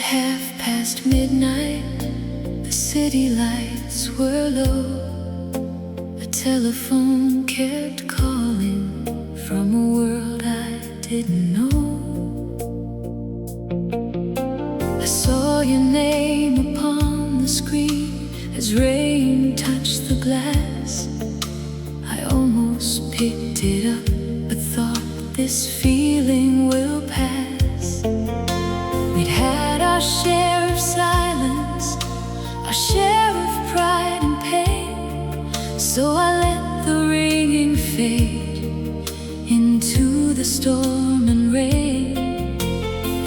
at midnight, the city lights were low. A telephone kept calling from a world I didn't know. I saw your name upon the screen as rain touched the glass. I almost picked it up, but thought this feeling will pass. We'd had our share of silence, our share of pride and pain. So I let the ringing fade into the storm and rain.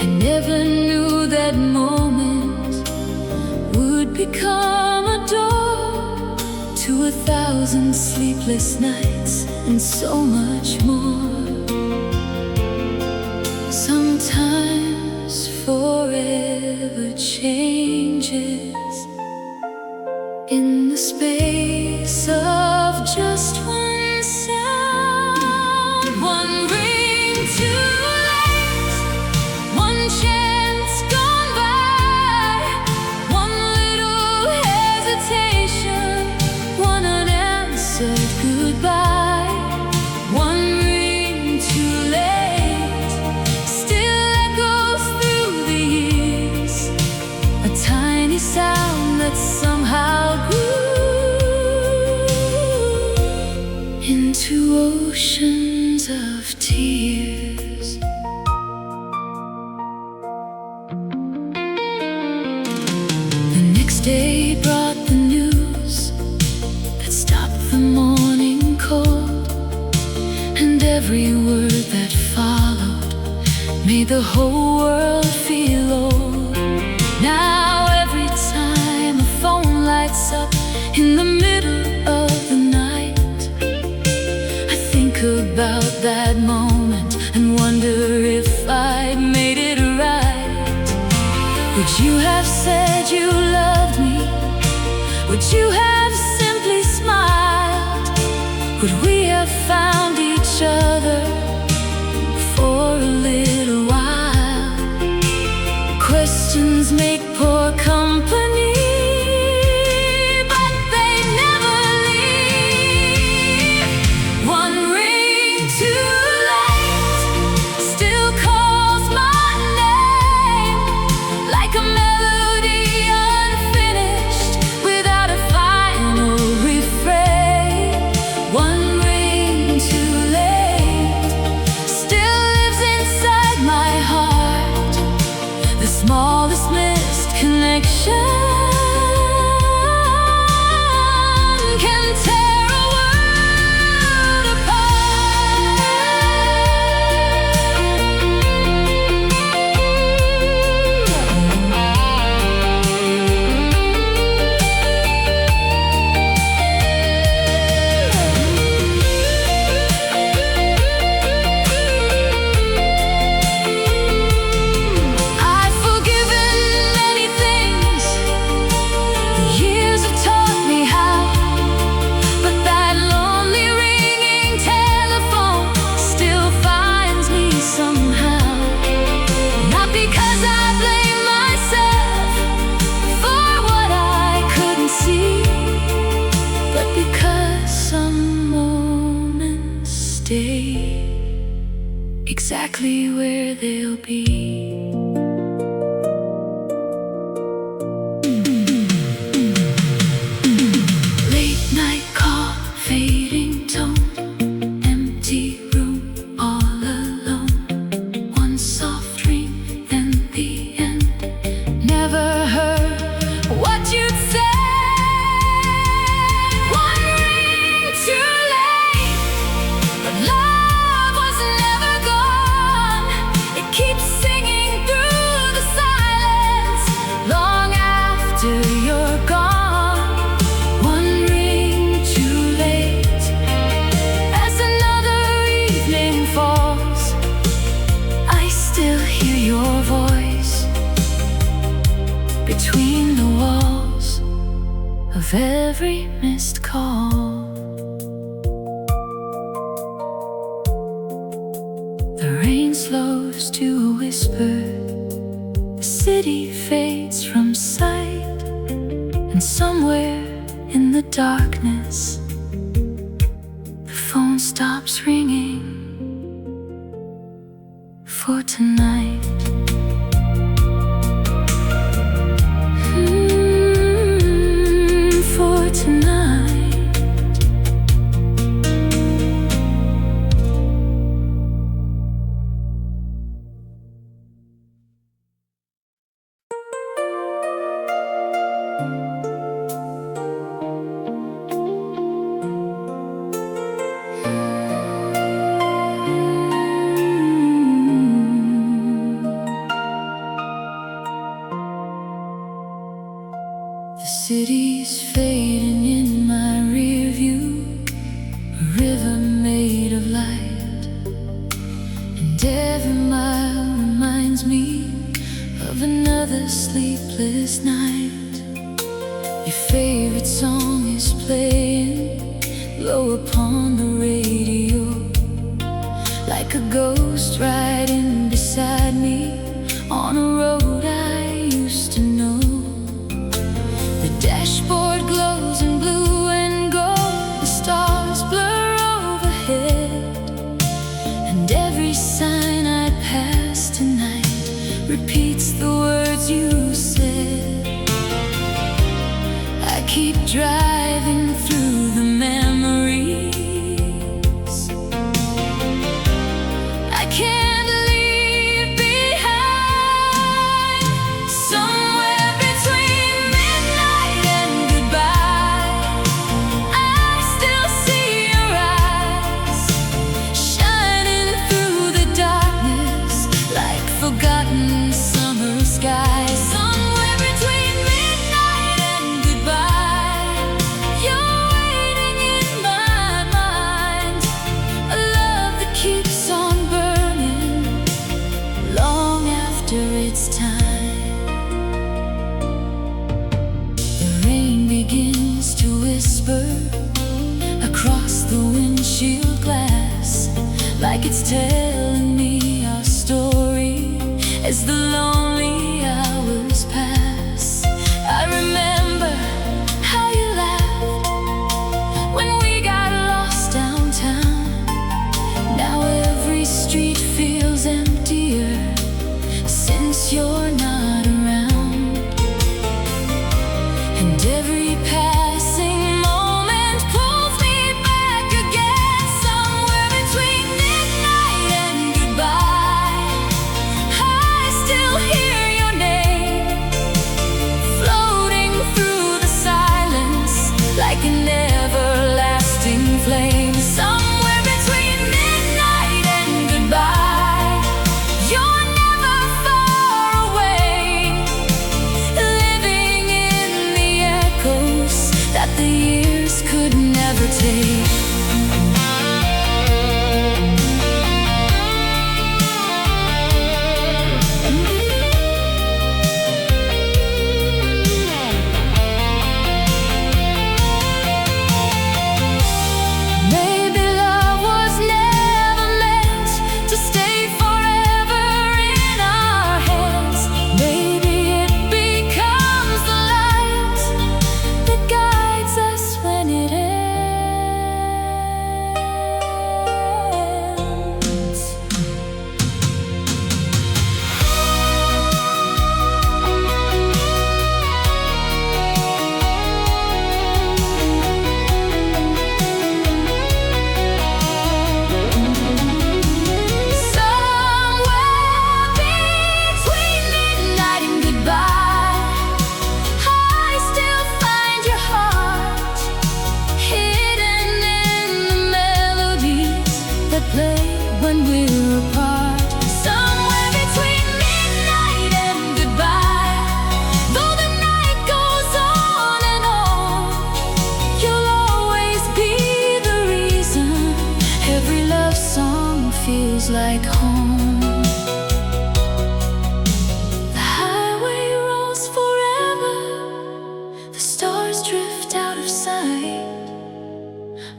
I never knew that moment would become a door to 1,000 sleepless nights and so much more. Sometimes forever changes in the space of just one sound. One ring too late, one chance gone by, one little hesitation, one unanswered goodbye. One ring too late still echoes through the years, a tiny sound that somehow grew into oceans of tears. The next day brought the news that stopped the morning cold, and every word that followed made the whole world feel old. Now every time a phone lights up in the middle of the night, I think about that moment and wonder if I'd made it right. Would you have said you loved me? Would you have simply smiled? Would we have found each other for a little while? Questions make poor company, but they never leave. One ring too late still calls my name, like a melody unfinished without a final refrain. One ring too late still lives inside my heart, the smallest missed connection can tear a world I've forgiven many things, the years have taught me how, but that lonely ringing telephone still finds me somehow. Not because I blame myself for what I couldn't see, but because some moments stay exactly where they'll be. Late night call, fading tone, empty room, all alone. One soft dream, then the end. Never heard what you'd say. One ring too late, but love was never gone. It keeps singing through the silence long after you're gone. One ring too late as another evening falls, I still hear your voice between the walls of every missed call. The rain slows to a whisper, the city fades from sight, and somewhere in the darkness, the phone stops ringing for tonight. For tonight. The city's fading in my rear view, a river made of light, and every mile reminds me of another sleepless night. Your favorite song is playing low upon the radio, like a ghost riding beside me on a road I used to know. The dashboard glows in blue and gold, the stars blur overhead, and every sign I pass tonight repeats the words you said. I keep driving through the memories. I can't leave behind. Somewhere between midnight and goodbye, I still see your eyes shining through the darkness like forgotten summer skies. Somewhere between midnight and goodbye, you're waiting in my mind. A love that keeps on burning long after it's time. The rain begins to whisper across the windshield glass, like it's telling me our story as the lonely hours pass. I remember how you laughed when we got lost downtown. Now every street feels emptier since you're not around, and every passing moment pulls me back again. Somewhere between midnight and goodbye, I still hear your name floating through the silence like an everlasting flame. Somewhere between midnight and goodbye, you're never far away, living in the echoes that the years could never take. Maybe love was never meant to stay forever in our hands. Maybe it becomes the light that guides us when it ends. Somewhere between midnight and goodbye, I still find your heart hidden in the melodies that play when we're apart. Somewhere between midnight and goodbye, though the night goes on and on, you'll always be the reason every love song feels like home. The highway rolls forever, the stars drift out of sight,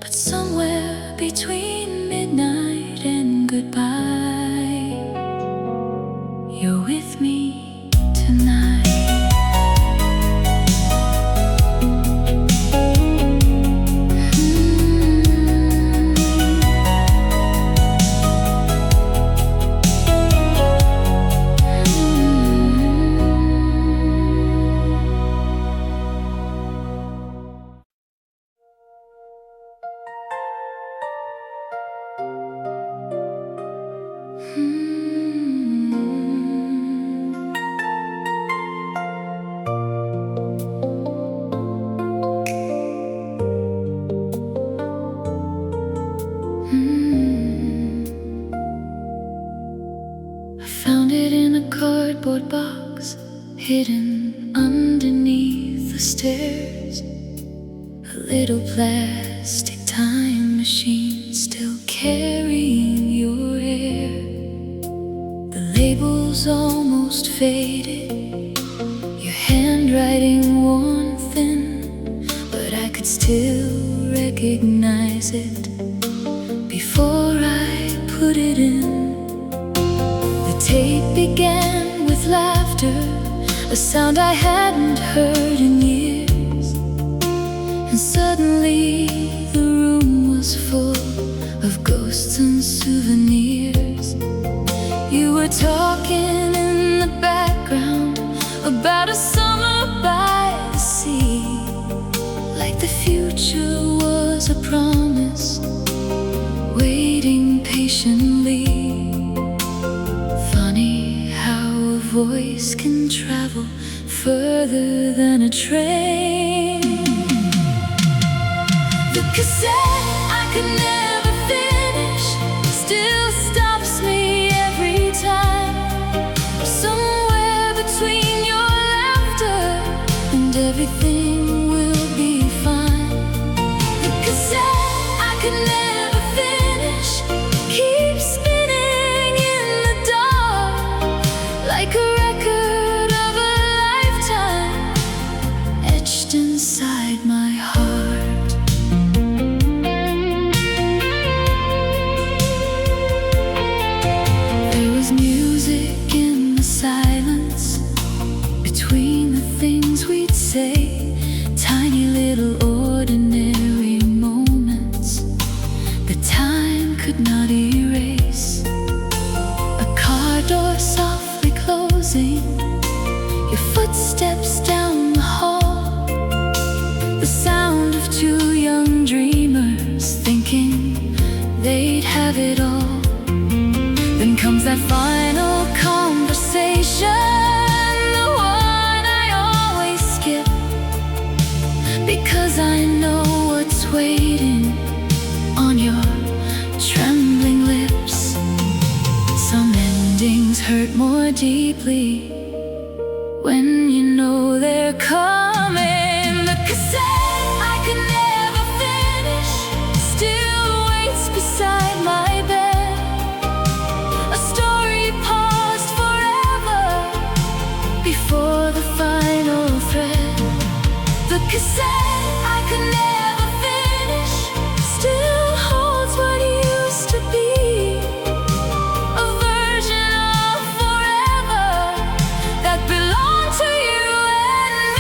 but somewhere between midnight and goodbye, you're with me tonight. cardboard box hidden underneath the stairs. A little plastic time machine still carrying your hair. The label's almost faded, your handwriting worn thin, but I could still recognize it before I put it in. The tape began with laughter, a sound I hadn't heard in years. And suddenly the room was full of ghosts and souvenirs. You were talking in the background about a summer by the sea, like the future was a promise waiting patiently. Funny how a voice can travel further than a train. The cassette I could never finish still stops me every time. Somewhere between your laughter and everything will be fine. The cassette I could never finish keeps spinning in the dark, like a record of a lifetime etched inside my heart. There was music in the silence between the things we'd say, tiny little ordinary moments that time could not erase. A car door softly closing, your footsteps down the hall, the sound of two young dreamers thinking they'd have it all. Then comes that final conversation, the one I always skip, because I know what's waiting on your trembling lips. Some endings hurt more deeply when you know they're coming. The cassette I could never finish still waits beside my bed. A story paused forever before the final thread. The cassette I could never finish still holds what used to be, a version of forever that belonged to you and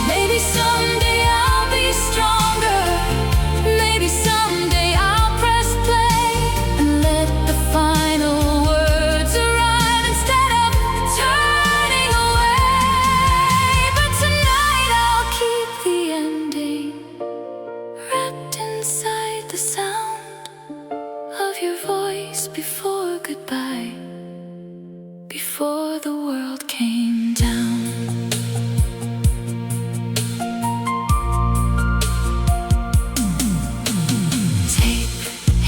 maybe someday I'll be stronger. Maybe someday I'll press play and let the final words arrive instead of turning away. But tonight I'll keep the ending wrapped inside the sound of your voice before goodbye, before the world came down. Tape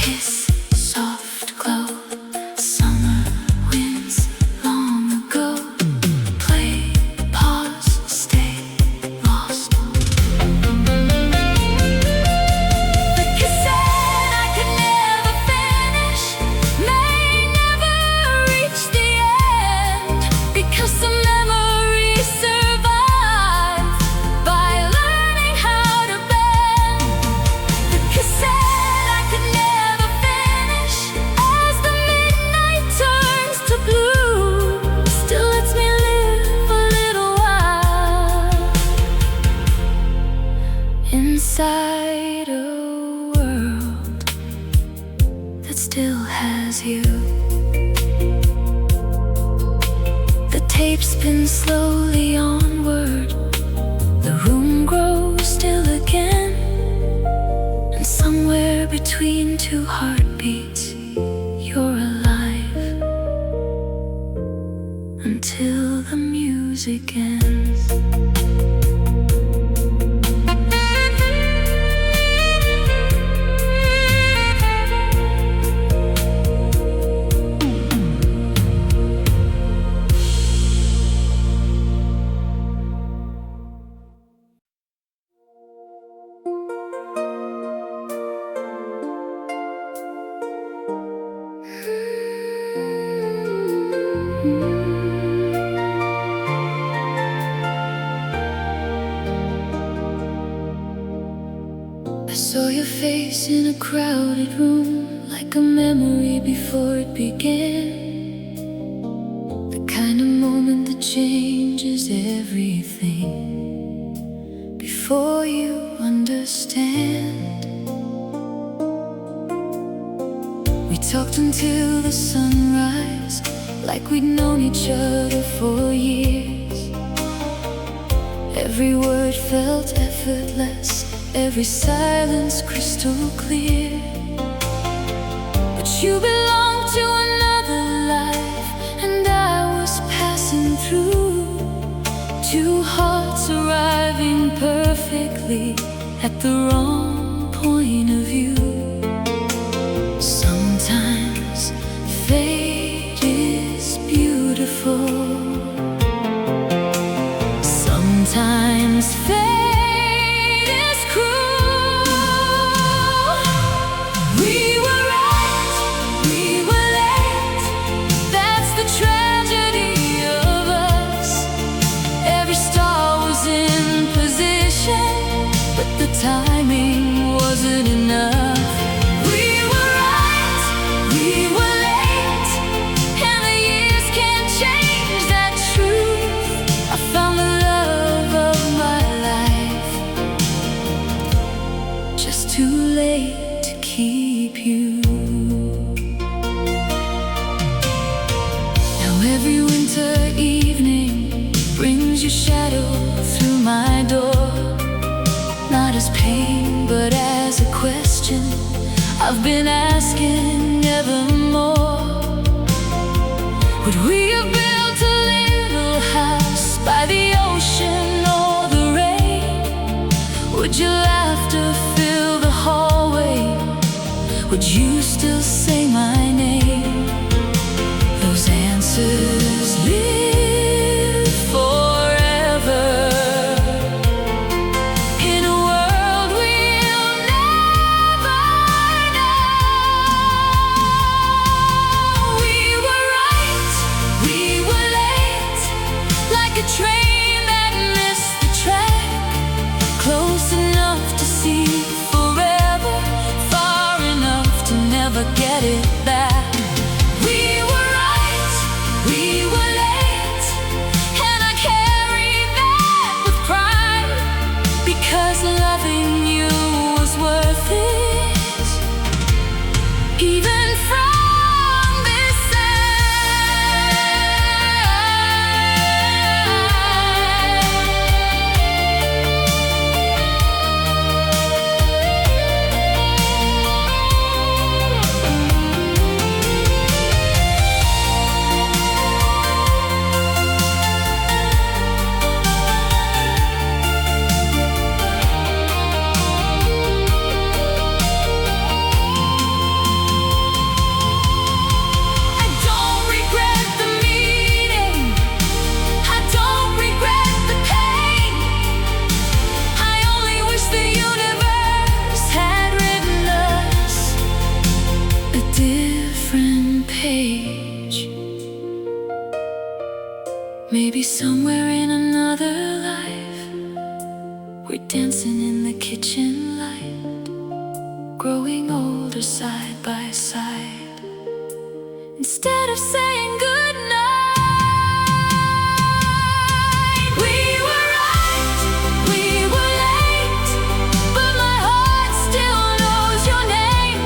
hiss, soft glow, summer winds long ago. Play, pause, stay lost. The cassette I could never finish may never reach the end, because the memories survive by learning how to bend. The cassette I could never finish as the midnight turns to blue still lets me live a little while inside a world that still has you. The tape spins slowly onward, the room grows still again, and somewhere between two heartbeats, you're alive. music ends. I saw your face in a crowded room, like a memory before it began. The kind of moment that changes everything before you understand. We talked until the sunrise, like we'd known each other for years. Every word felt effortless, every silence crystal clear. But you belonged to another life, and I was passing through. Two hearts arriving perfectly at the wrong point of view. Sometimes fate is beautiful. Sometimes fate is cruel. We were right, we were late. That's the tragedy of us. Every star was in position, but the timing wasn't enough. We were right, we were late, and the years can't change that truth. I found the love of my life, just too late to keep you. Now every winter evening brings your shadow through my door. Not as pain, but as a question I've been asking evermore. Would we have built a little house by the ocean or the rain? Would your laughter fill the hallway? Would you still say my name? Those answers live forever in a world we'll never know. We were right, we were late, like a train that missed the track. Close enough to see forever, far enough to never get it back. We were right, we were late, and I carry that with pride, because loving you was worth it, even from this I don't regret the meeting, I don't regret the pain. I only wish the universe had written us a different page. Maybe somewhere in another life we're dancing in the kitchen light, growing older side by side. Instead of saying goodnight, we were right, we were late, but my heart still knows your name,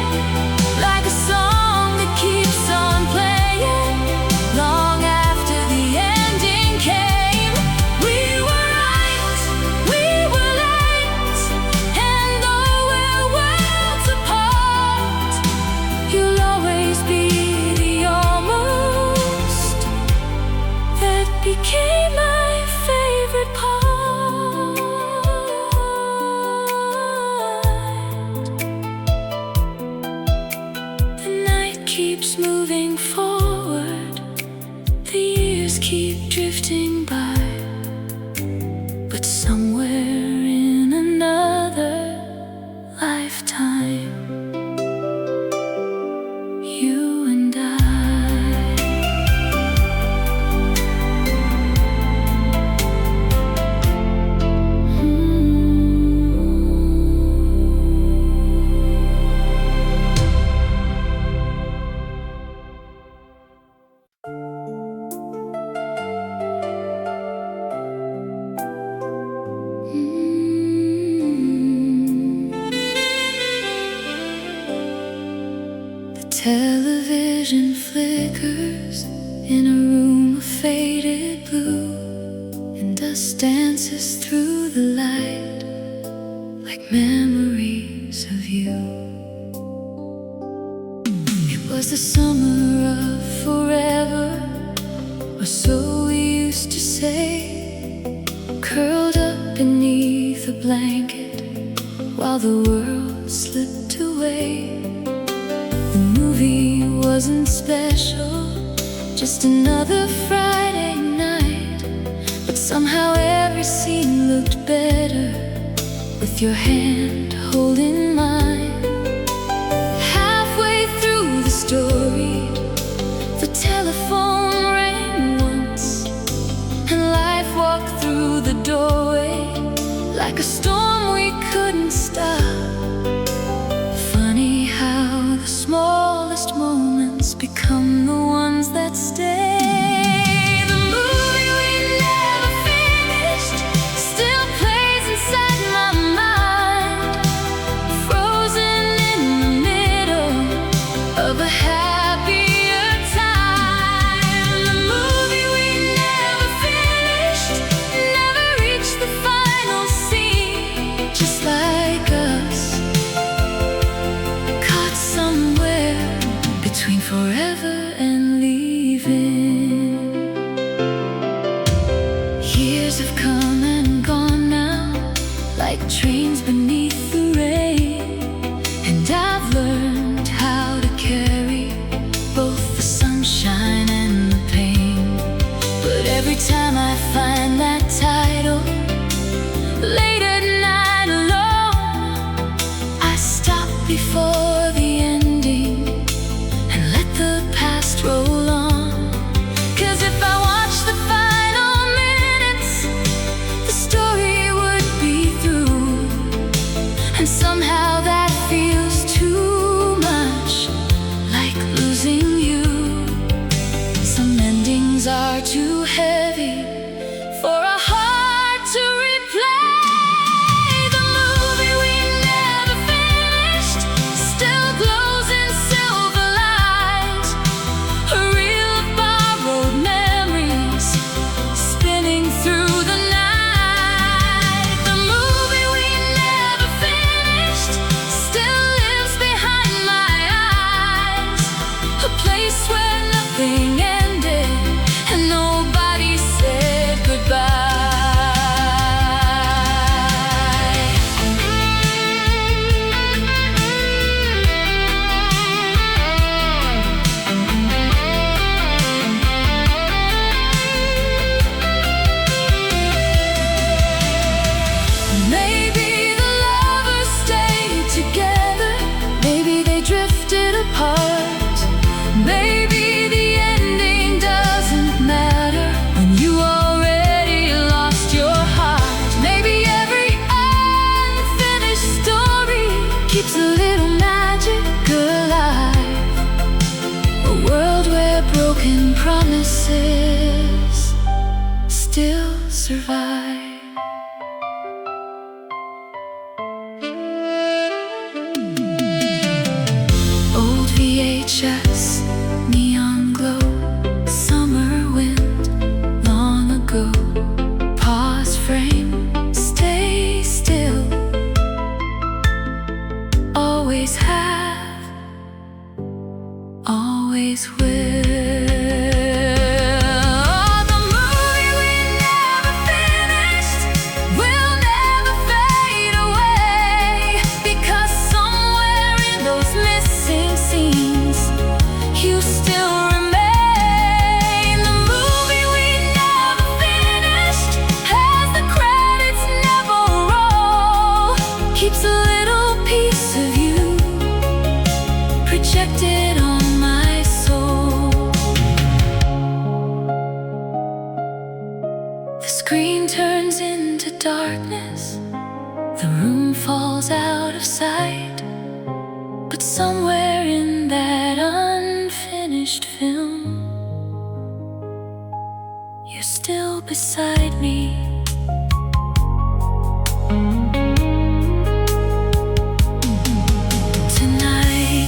like a song that keeps on playing long after the ending came. We were right, we were late, and though we're worlds apart, you'll always be the almost keeps moving forward, the years keep drifting by, but somewhere in another lifetime, you and I. Television flickers in a room of faded blue, and dust dances through the light like memories of you. It was the summer of forever, or so we used to say, curled up beneath a blanket while the world slipped away. The movie wasn't special, just another Friday night, but somehow every scene looked better with your hand holding mine. Halfway through the story, the telephone rang once, and life walked through the doorway like a storm we couldn't stop. Funny how the smallest moments become the ones that stay. The movie we never finished still plays inside my mind, frozen in the middle of a happier time. The movie we never finished never reached the final scene, just like us, caught somewhere between forever and leaving. Years have come and gone now, like trains beneath the rain, and I've learned how to carry both the sunshine and the pain. But every time I find that title, late at night alone, I stop before the ending and let the past roll on. 'Cause if I watch the final minutes, the story would be through, and somehow that feels too much, like losing you. Some endings are too heavy for a heart to replay. The movie we never finished still glows in silver light, a reel of borrowed memories spinning through the night. The movie we never finished still lives behind my eyes, a place where nothing ended and nobody said goodbye. Maybe the lovers stayed together, maybe they drifted apart. Maybe the ending doesn't matter when you already lost your heart. Maybe every unfinished story keeps a little magic alive, a world where broken promises still survive. Old VHS, neon glow, summer wind, long ago. Pause frame, stay still, always have, always will. The movie we never finished will never fade away, because somewhere in those missing scenes But somewhere in that unfinished film, you're still beside me. Tonight,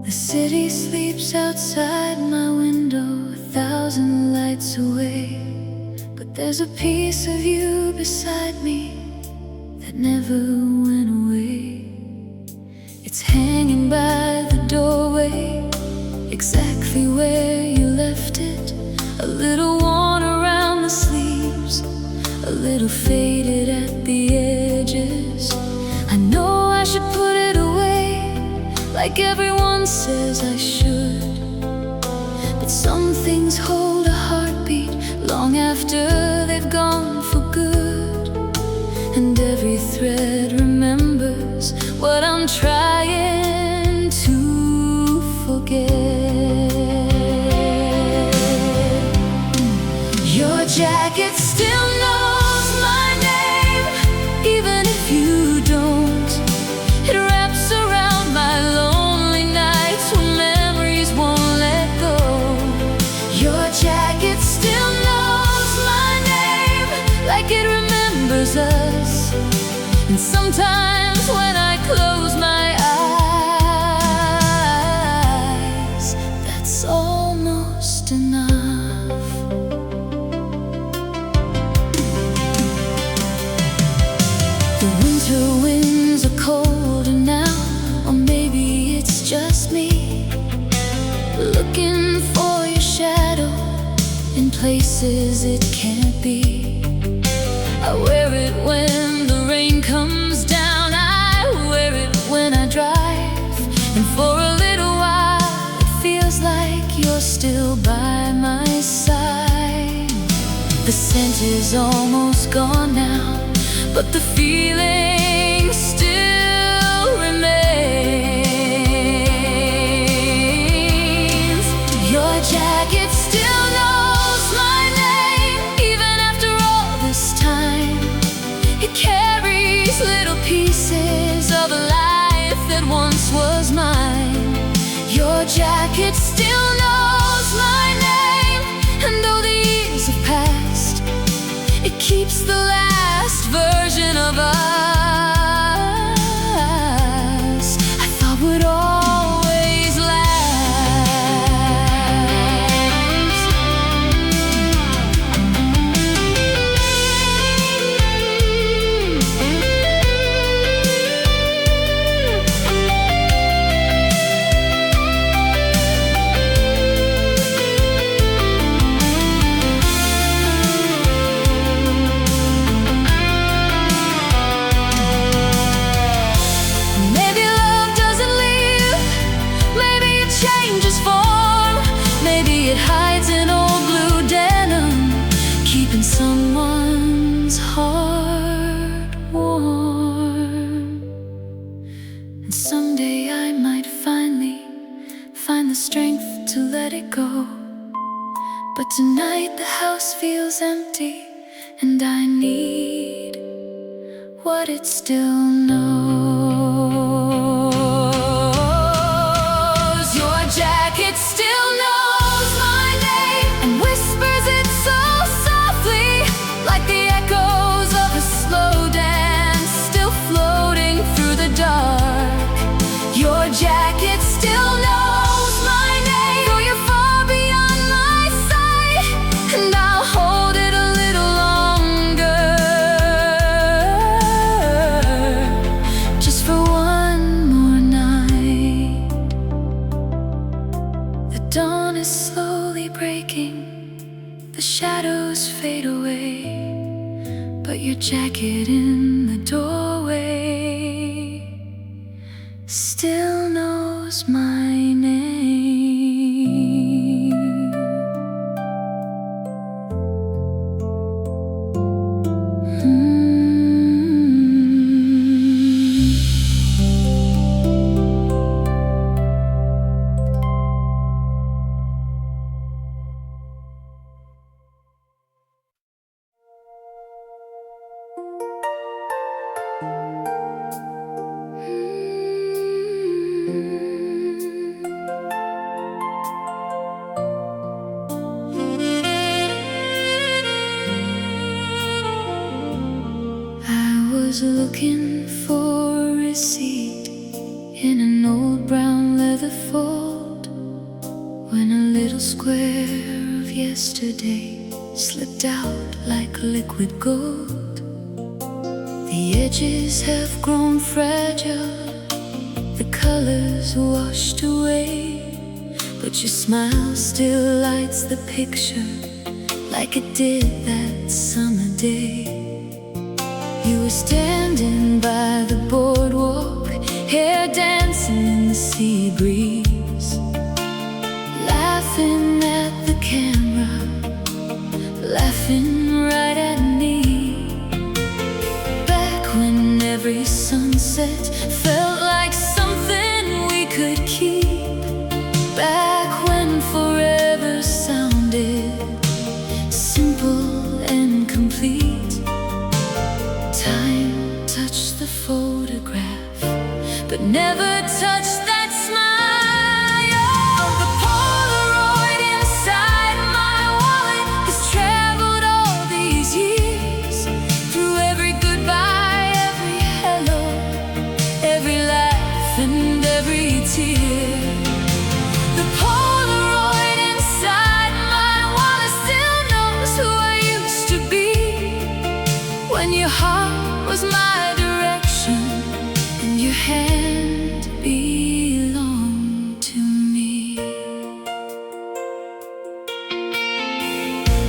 the city sleeps outside my window, 1,000 lights away. But there's a piece of you beside me that never went away. It's hanging by the doorway, exactly where you left it. A little worn around the sleeves, a little faded at the edges. I know I should put it away, like everyone says I should. But some things hold a heartbeat long after they've gone for good. And every thread remembers what I'm trying to forget. Your jacket still knows my name, even if you don't. It wraps around my lonely nights when memories won't let go. Your jacket still knows my name, like it remembers us. And sometimes when I close my eyes, that's almost enough. The winter winds are colder now, or maybe it's just me, looking for your shadow in places it can't be. I wear it when the rain comes down, I wear it when I drive. And for a little while it feels like you're still by my side. The scent is almost gone now, but the feeling still remains. Your jacket still knows my name, even after all this time. It carries little pieces of a life that once was mine. Your jacket still knows my name, and though the years have passed, it keeps the last version of us I thought would always last. Maybe love doesn't leave, maybe it changes form, maybe it hides in old blue denim, keeping someone's heart warm. And someday I might finally find the strength to let it go. But tonight the house feels empty, and I need what it still knows. Your jacket still knows my name and whispers it so softly, like the echoes of a slow dance still floating through the dark. Your jacket still knows my name, though you're far beyond my sight, and I'll hold it a little longer. in the doorway still knows my name. I was looking for a seat in an old brown leather fold when a little square of yesterday slipped out like liquid gold. The edges have grown fragile, the colors washed away, but your smile still lights the picture like it did that summer day. You were standing by the boardwalk, hair dancing in the sea breeze, laughing at the camera, laughing right at me. Back when every sunset felt like something we could keep, back when forever sounded simple and complete. Time touched the photograph, but never touched that smile. The Polaroid inside my wallet has traveled all these years, through every goodbye, every hello, every laugh and every tear. The Polaroid inside my wallet still knows who I used to be, when your heart was my direction and your hand belonged to me.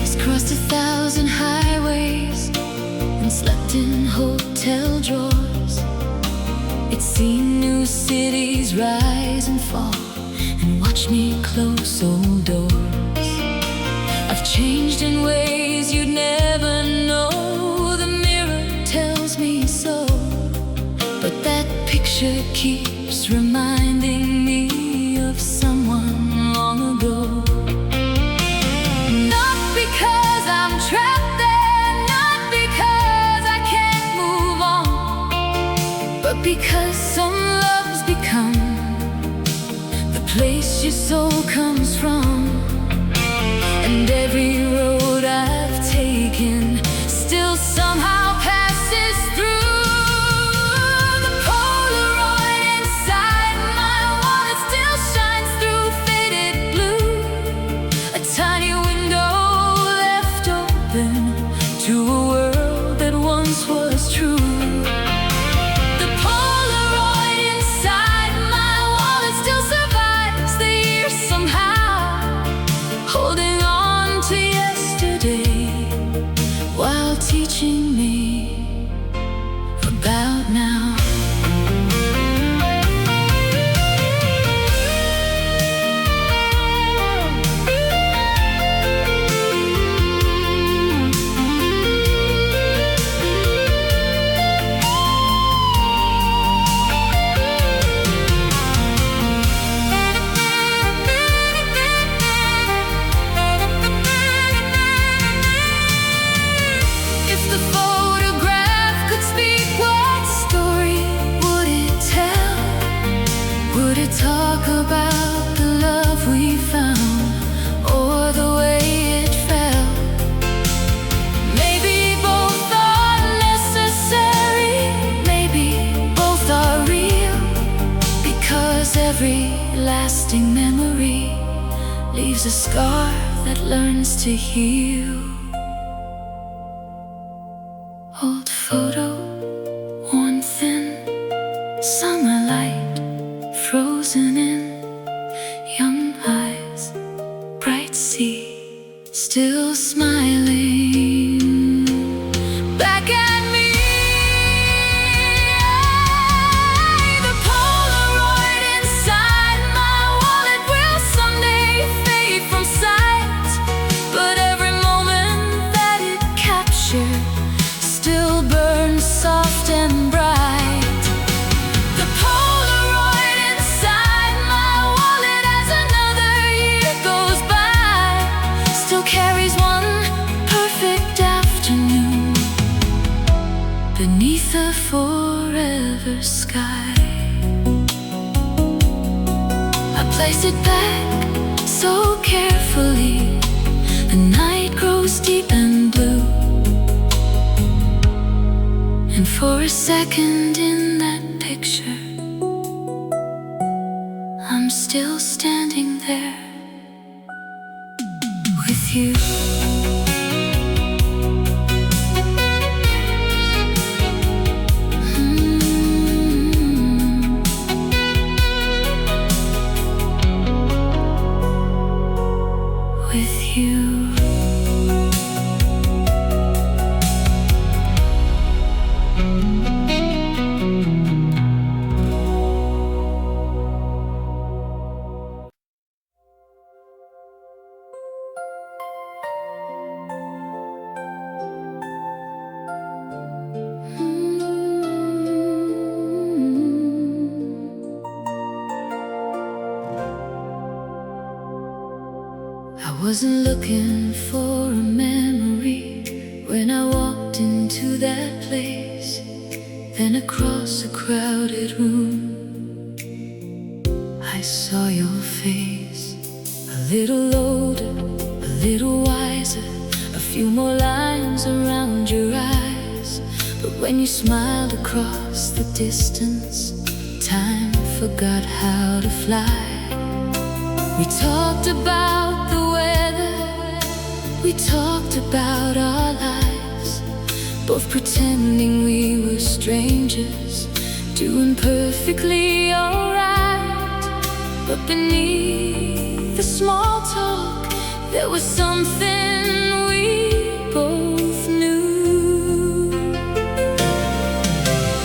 It's crossed 1,000 highways and slept in hotel drawers. It's seen new cities rise and fall and watched me close old doors. I've changed in ways you'd never know, tells me so, but that picture keeps reminding me of someone long ago. Not because I'm trapped there, not because I can't move on, but because some loves become the place your soul comes from. And every road I've taken still somehow passes through. The Polaroid inside my wallet still shines through faded blue, a tiny window left open to a world that once was true. The Polaroid inside my wallet still survives the years somehow, holding on to yesterday while teaching me about now. If the photograph could speak, what story would it tell? Would it talk about the love we found, or the way it felt? Maybe both are necessary, maybe both are real, because every lasting memory leaves a scar that learns to heal. Old photo, worn thin, summer light frozen in young eyes, bright sea still smiling back at me. beneath a forever sky. I place it back so carefully. The night grows deep and blue, and for a second in that picture, I'm still standing there with you. With you. I wasn't looking for a memory when I walked into that place. Then across a crowded room, I saw your face. A little older, a little wiser, a few more lines around your eyes. But when you smiled across the distance, time forgot how to fly. We talked about the weather, we talked about our lives, both pretending we were strangers, doing perfectly alright. But beneath the small talk, there was something we both knew.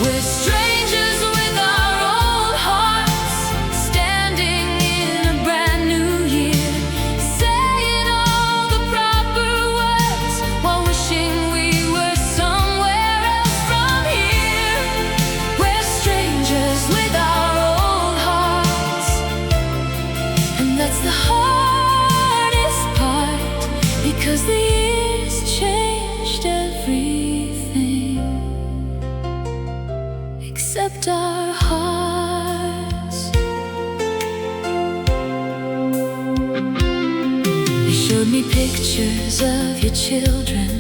We're strangers with our own hearts, standing in a brand new year, saying all the proper words while wishing we were somewhere else from here. We're strangers with our own hearts, and that's the hardest part, because the years changed everything except our hearts. You showed me pictures of your children,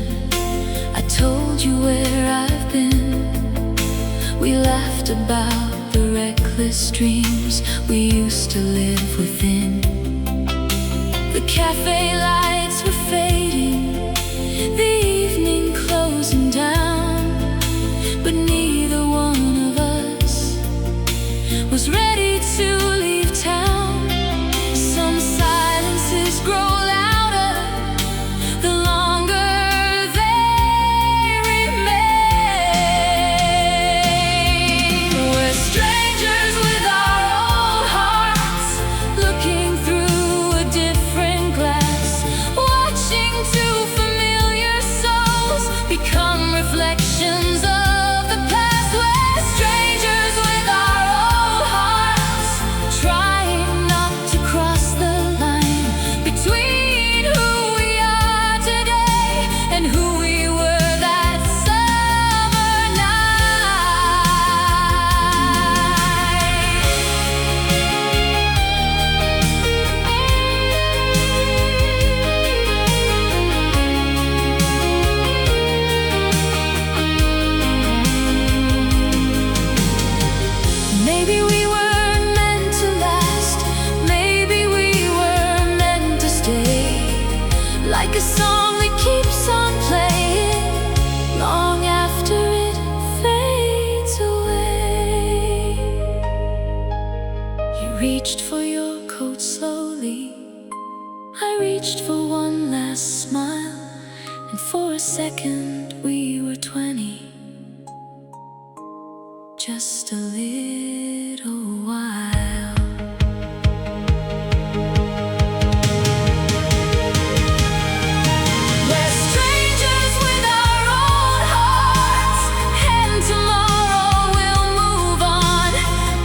I told you where I've been. We laughed about the reckless dreams we used to live within. The cafe lights were fading, the evening closing down, but neither one of us was ready to leave town. Some silences grow louder the longer they remain. We're strangers with our own hearts, looking through a different glass, watching two familiar souls become reflections of the past. We're strangers with our own hearts, trying not to cross the line between who we are today and who we were that summer Maybe we weren't meant to last, maybe we were meant to stay, like a song that keeps on playing long after it fades away. You reached for your coat slowly, I reached for one last smile, and for a second we were 20, just a little while. We're strangers with our own hearts, and tomorrow we'll move on,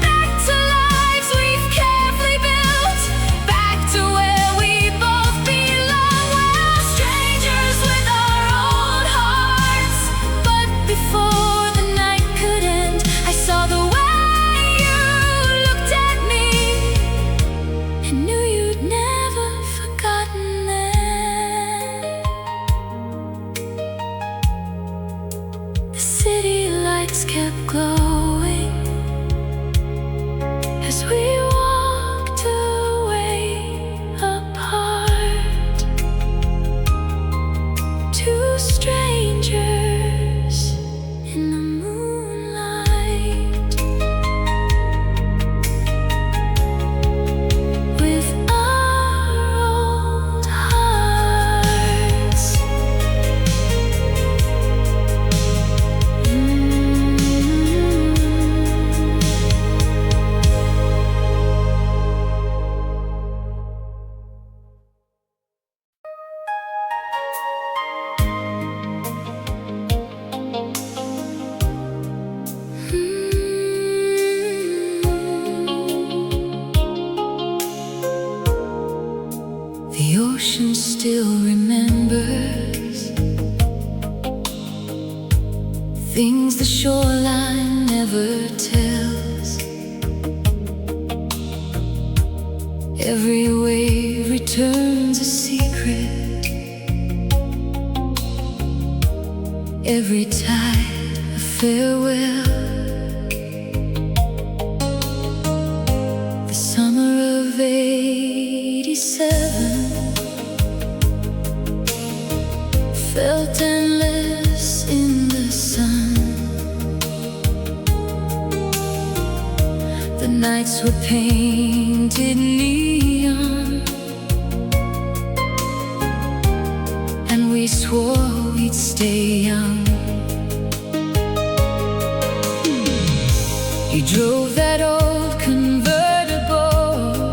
back to lives we've carefully built, back to where we both belong. We're strangers with our own hearts, but before the kept glowing as we walked away apart, two strangers in the moonlight, with our old hearts. The ocean still remembers things the shoreline never tells. Every wave returns a secret, every tide a farewell. The summer of '87 felt endless in the sun. The nights were painted neon, and we swore we'd stay young. You drove that old convertible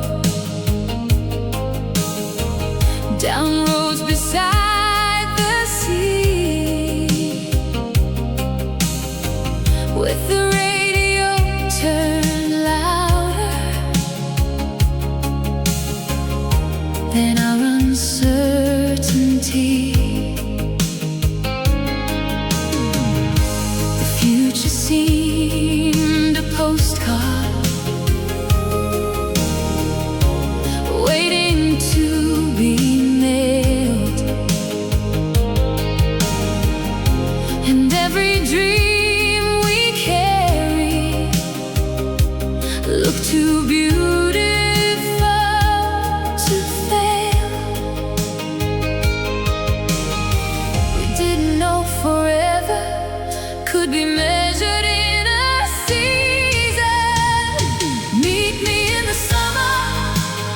down roads beside the sea, with the radio turned louder than our uncertainty. The future seemed a postcard waiting to be mailed, and every dream we carried looked too beautiful to fail. We didn't know forever could be measured in a season. Meet me in the summer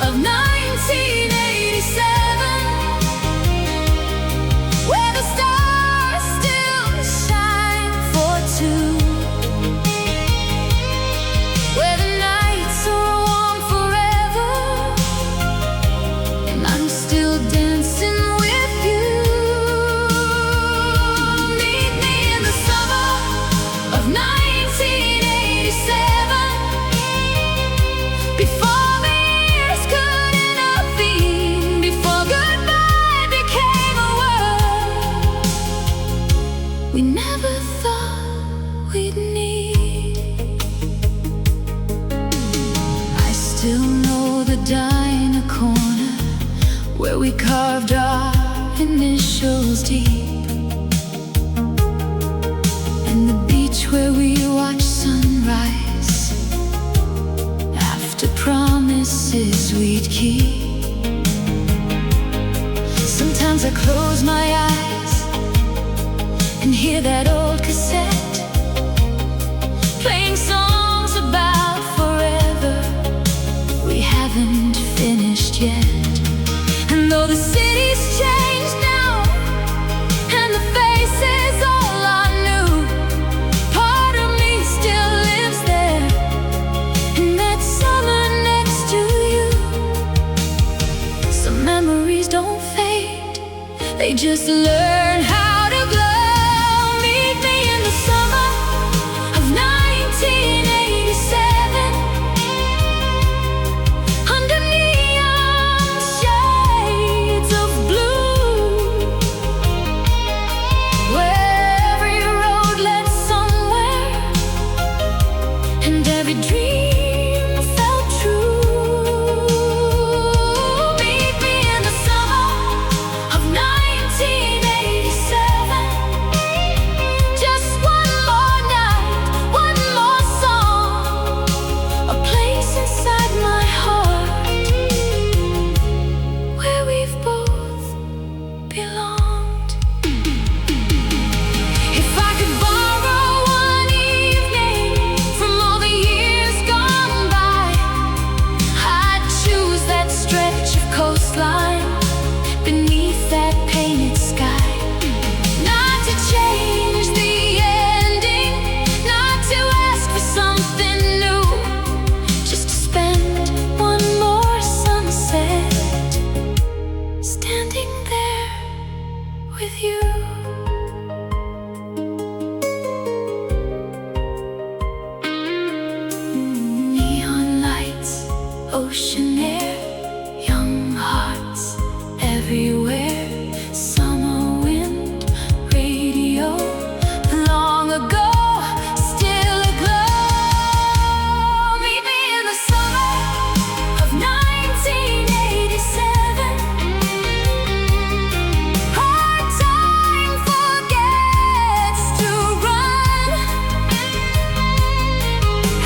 of 1987, where the stars still shine for two, where the nights are warm forever, and I'm still dancing with you. Meet me in the summer of 1987, before the years could intervene, before goodbye became a word we never thought we'd need. I still know the diner corner where we carved our initials deep, and the beach where we watched sunrise after promises we'd keep. Sometimes I close my eyes and hear that old cassette playing songs about forever we haven't finished yet. And though the city's changed now and the faces all are new, part of me still lives there in that summer next to you. Some memories don't fade, they just learn how to glow. Meet me in the summer of 1987, under neon shades of blue, where every road led somewhere, and every dream felt true. Meet me in the summer of 1987. ocean air, young hearts everywhere. Summer wind, radio, long ago, still aglow. Meet me in the summer of 1987. Hard time forgets to run,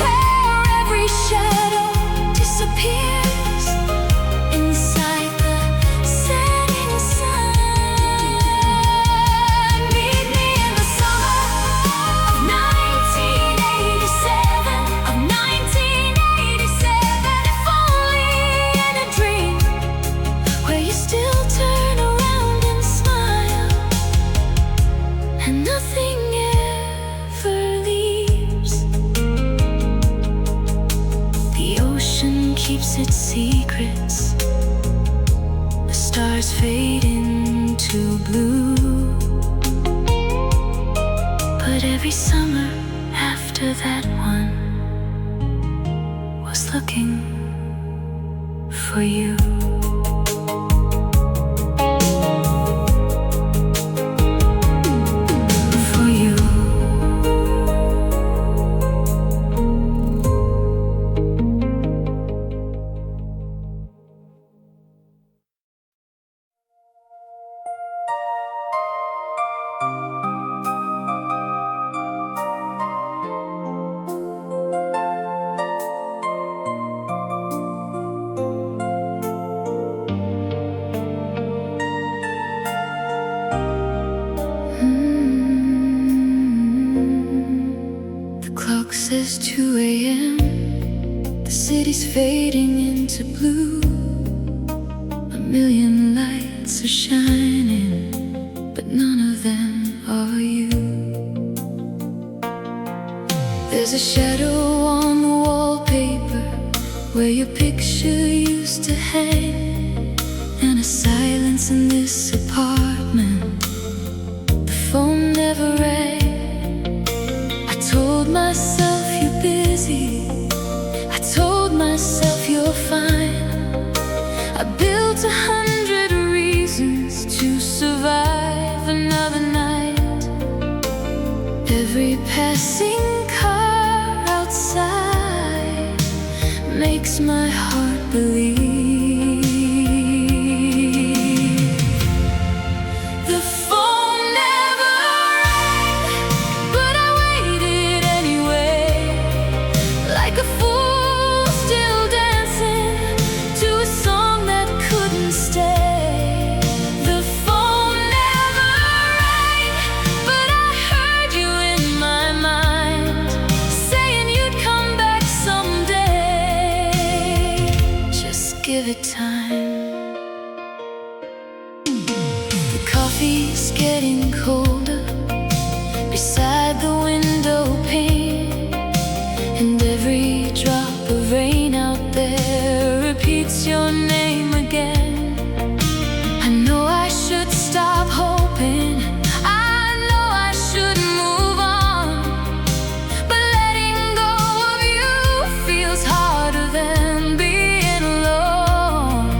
where every shadow disappears inside the setting sun. Meet me in the summer of 1987, of 1987. If only in a dream, where you still turn around and smile, and nothing ever leaves. The ocean keeps its secrets, the stars fade into blue. But every summer after that one was looking for you. For you. The clock says 2 a.m. The city's fading into blue. A million lights are shining, but none of them are you. There's a shadow on the wallpaper where your picture used to hang, and a silence in this apartment. The phone never rang. I told myself you're busy, I told myself you're fine. I built 100 reasons to survive another night. Every passing car outside makes my heart believe. The phone never rang, but I waited anyway, like a fool still dancing to a song that couldn't stay. The phone never rang, but I heard you in my mind, saying you'd come back someday. Just give it time. The coffee's getting colder beside the window pane, and every drop of rain out there repeats your name again. I know I should stop hoping, I know I should move on, but letting go of you feels harder than being alone.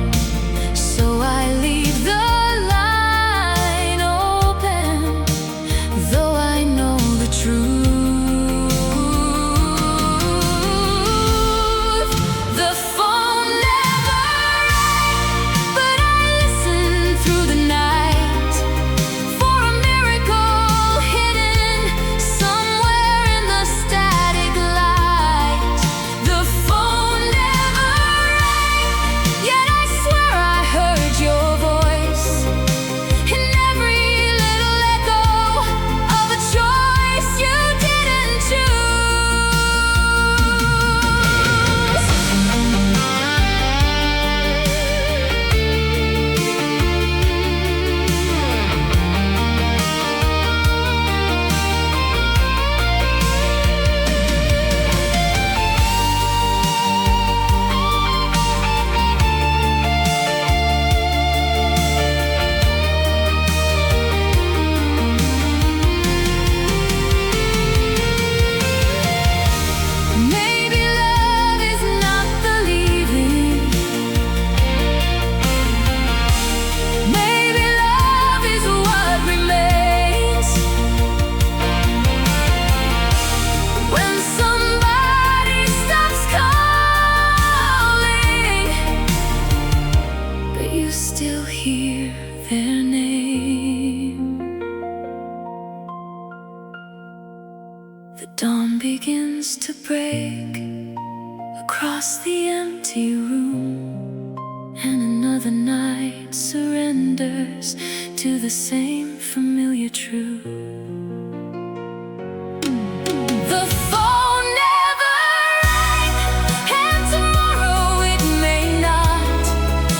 begins to break across the empty room, and another night surrenders to the same familiar truth. The phone never rang, and tomorrow it may not,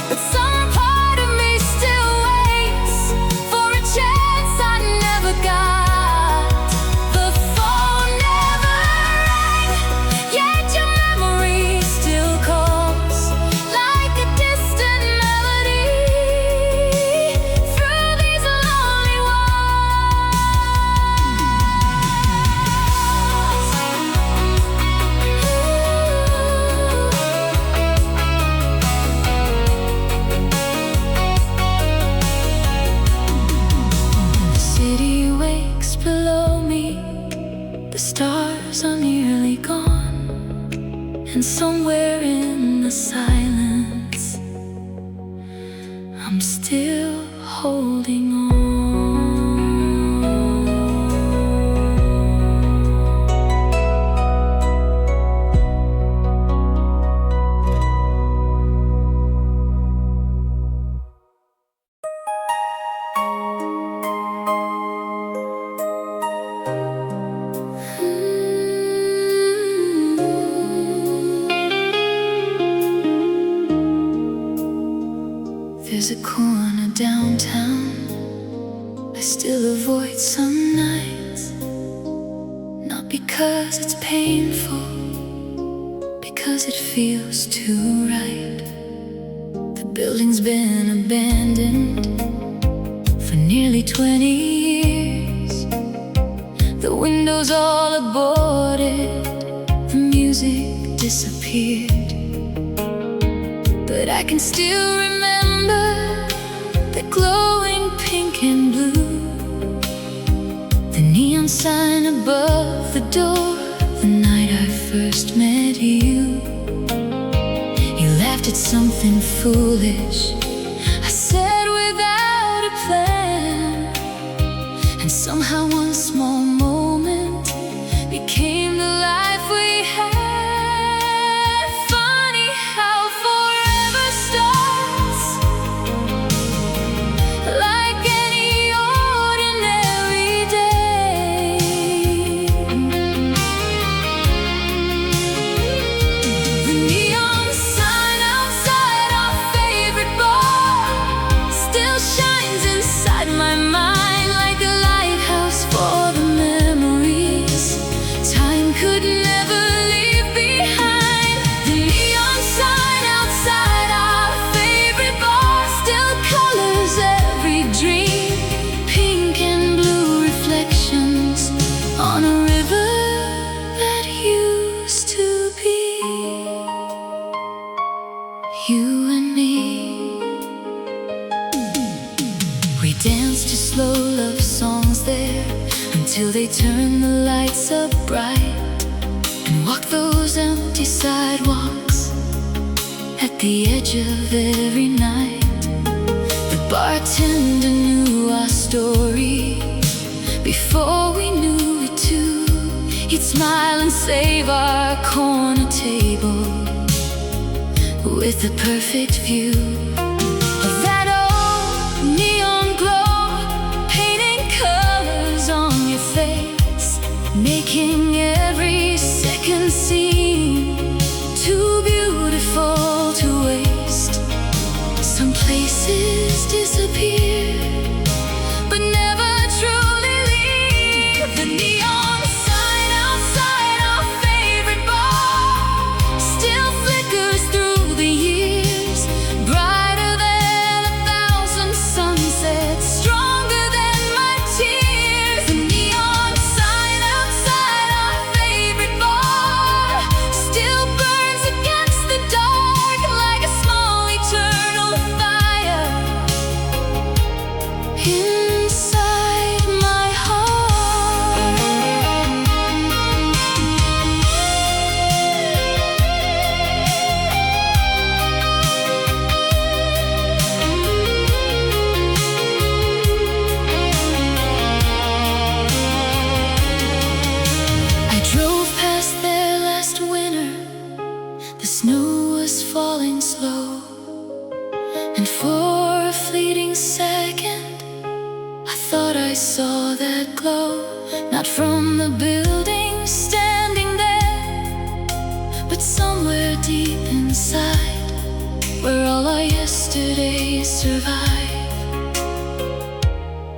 but some part of me still waits for a chance I never got. The phone never rang, yet your memory still calls like a distant melody through these lonely The city wakes below me, the stars are nearly gone, and somewhere in the silence I'm still holding on. There's a corner downtown I still avoid some nights, not because it's painful, because it feels too right. The building's been abandoned for nearly 20 years. The windows all aborted, the music disappeared, but I can still remember the glowing pink and blue, the neon sign above the door, the night I first met you. You laughed at something foolish I said without a plan, and somehow one small moment became the life we had. Funny how forever starts like any ordinary day. The neon sign outside our favorite bar still shines inside my mind like a lighthouse for the memories time could never leave behind. The neon sign outside our favorite bar still colors every dream, pink and blue reflections on a river that used to be you and me. We danced to slow love songs there until they turned the lights up bright, and walked those empty sidewalks at the edge of every night. The bartender knew our story before we knew it too. He'd smile and save our corner table with the perfect view of that old neon glow, painting colors on your face, making every second seem too beautiful to waste. Some places disappear, but never truly leave. The neon sign outside our favorite bar still flickers through the years, brighter than 1,000 sunsets, stronger than my tears. The neon sign outside our saw that glow, not from the building standing there, but somewhere deep inside, where all our yesterdays survive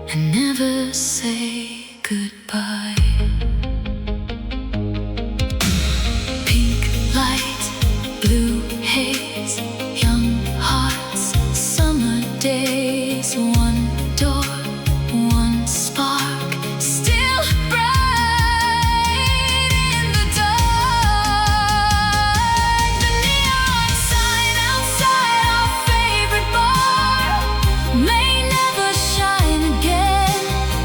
and never say goodbye. Pink light, blue haze, young hearts, summer days, one door, one spark, still bright in the dark. The neon sign outside our favorite bar may never shine again,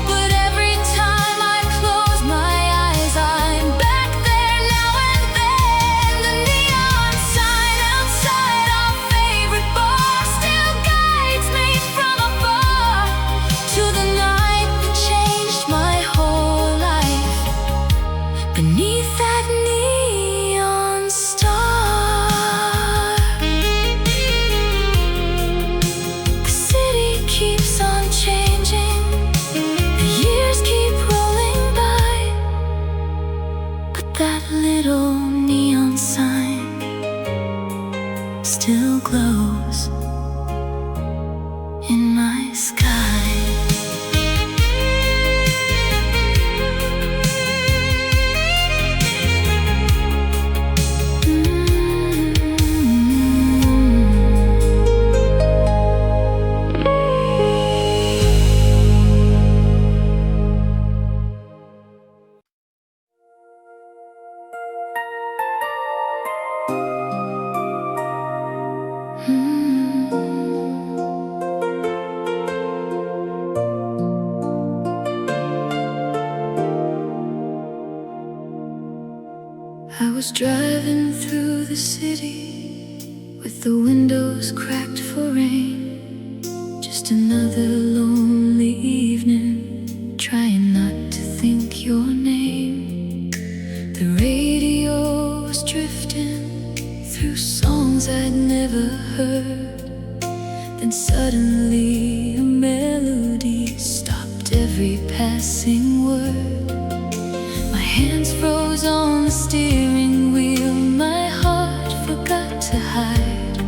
but every time I close my eyes, I'm back there now and then. The neon sign outside our favorite bar still guides me from afar to the night that changed my whole life. Beneath that neon star, the city keeps on changing, the years keep rolling by, but that little neon sign still glows in my sky. I was driving through the city with the windows cracked for rain. Just another lonely evening, trying not to think your name. The radio was drifting through songs I'd never heard. Then suddenly a melody stopped every passing word. My hands froze on the steering wheel, my heart forgot to hide,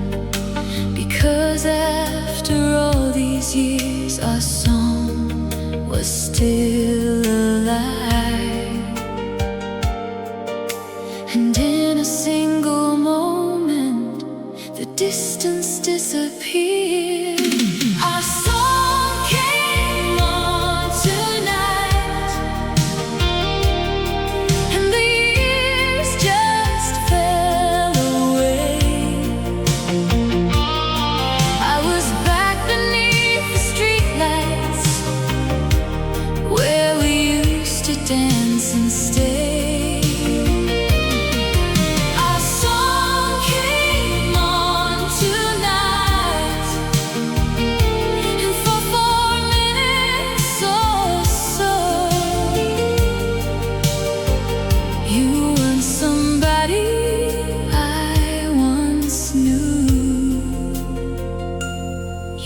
because after all these years our song was still alive. And in a single moment the distance disappeared. Our song came on tonight, and the years just fell away. I was back beneath the streetlights, where we used to dance and stay. Our song came on tonight, and for 4 minutes or so, you weren't somebody I once knew.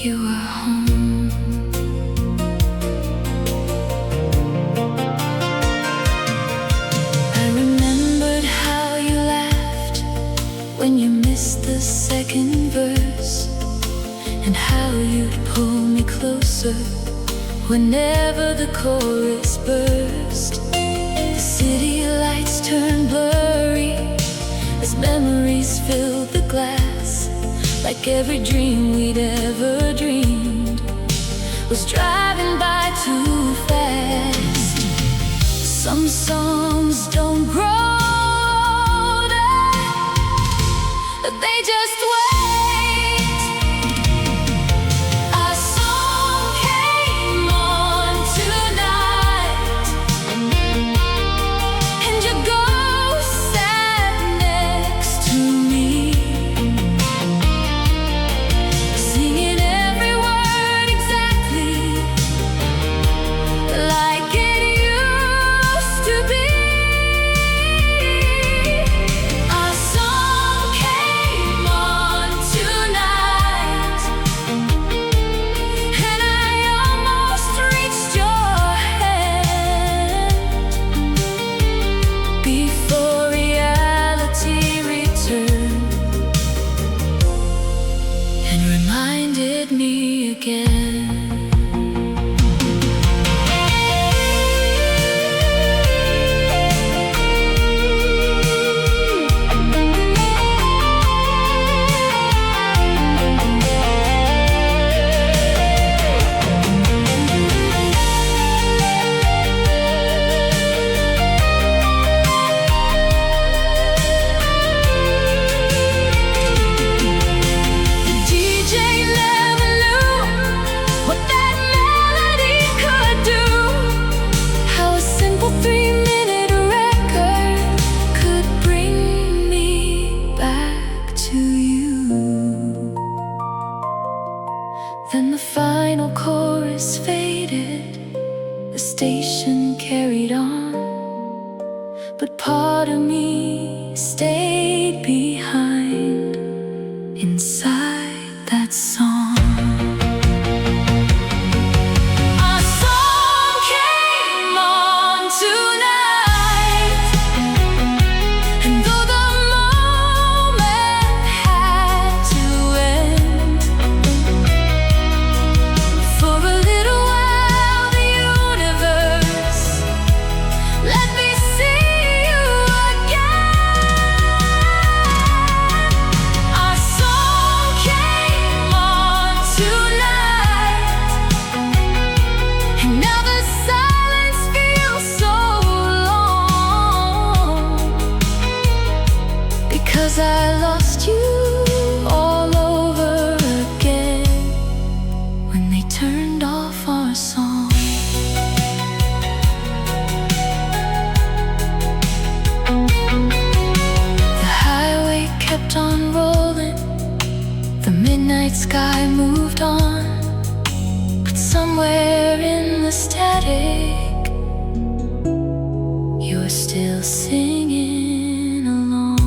You were home. I remembered how you laughed when you missed the second verse, and how you'd pull me closer whenever the chorus burst. The city lights turned blurry as memories filled the glass, like every dream we'd ever dreamed was driving by too fast. Some songs don't grow older, they just wait. Our song came on tonight, and your ghost sat next to me, singing every word exactly like it used to be. 'cause I lost you all over again when they turned off our song. The highway kept on rolling, the midnight sky moved on, but somewhere in the static, you're still singing along.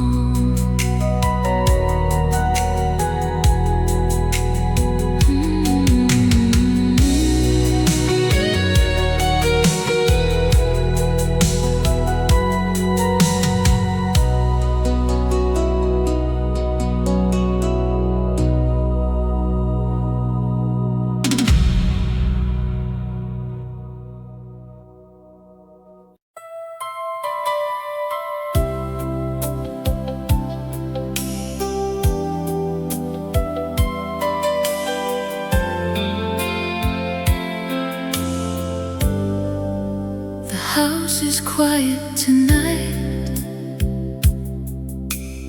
The house is quiet tonight,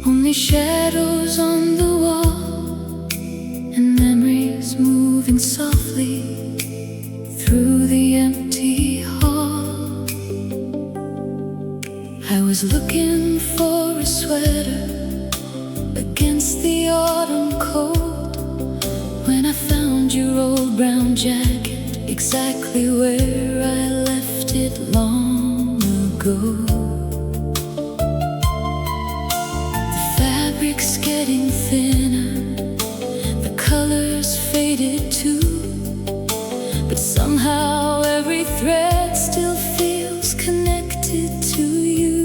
only shadows on the wall, and memories moving softly through the empty hall. I was looking for a sweater against the autumn cold when I found your old brown jacket exactly where I left it long ago. The fabric's getting thinner, the colors faded too, but somehow every thread still feels connected to you.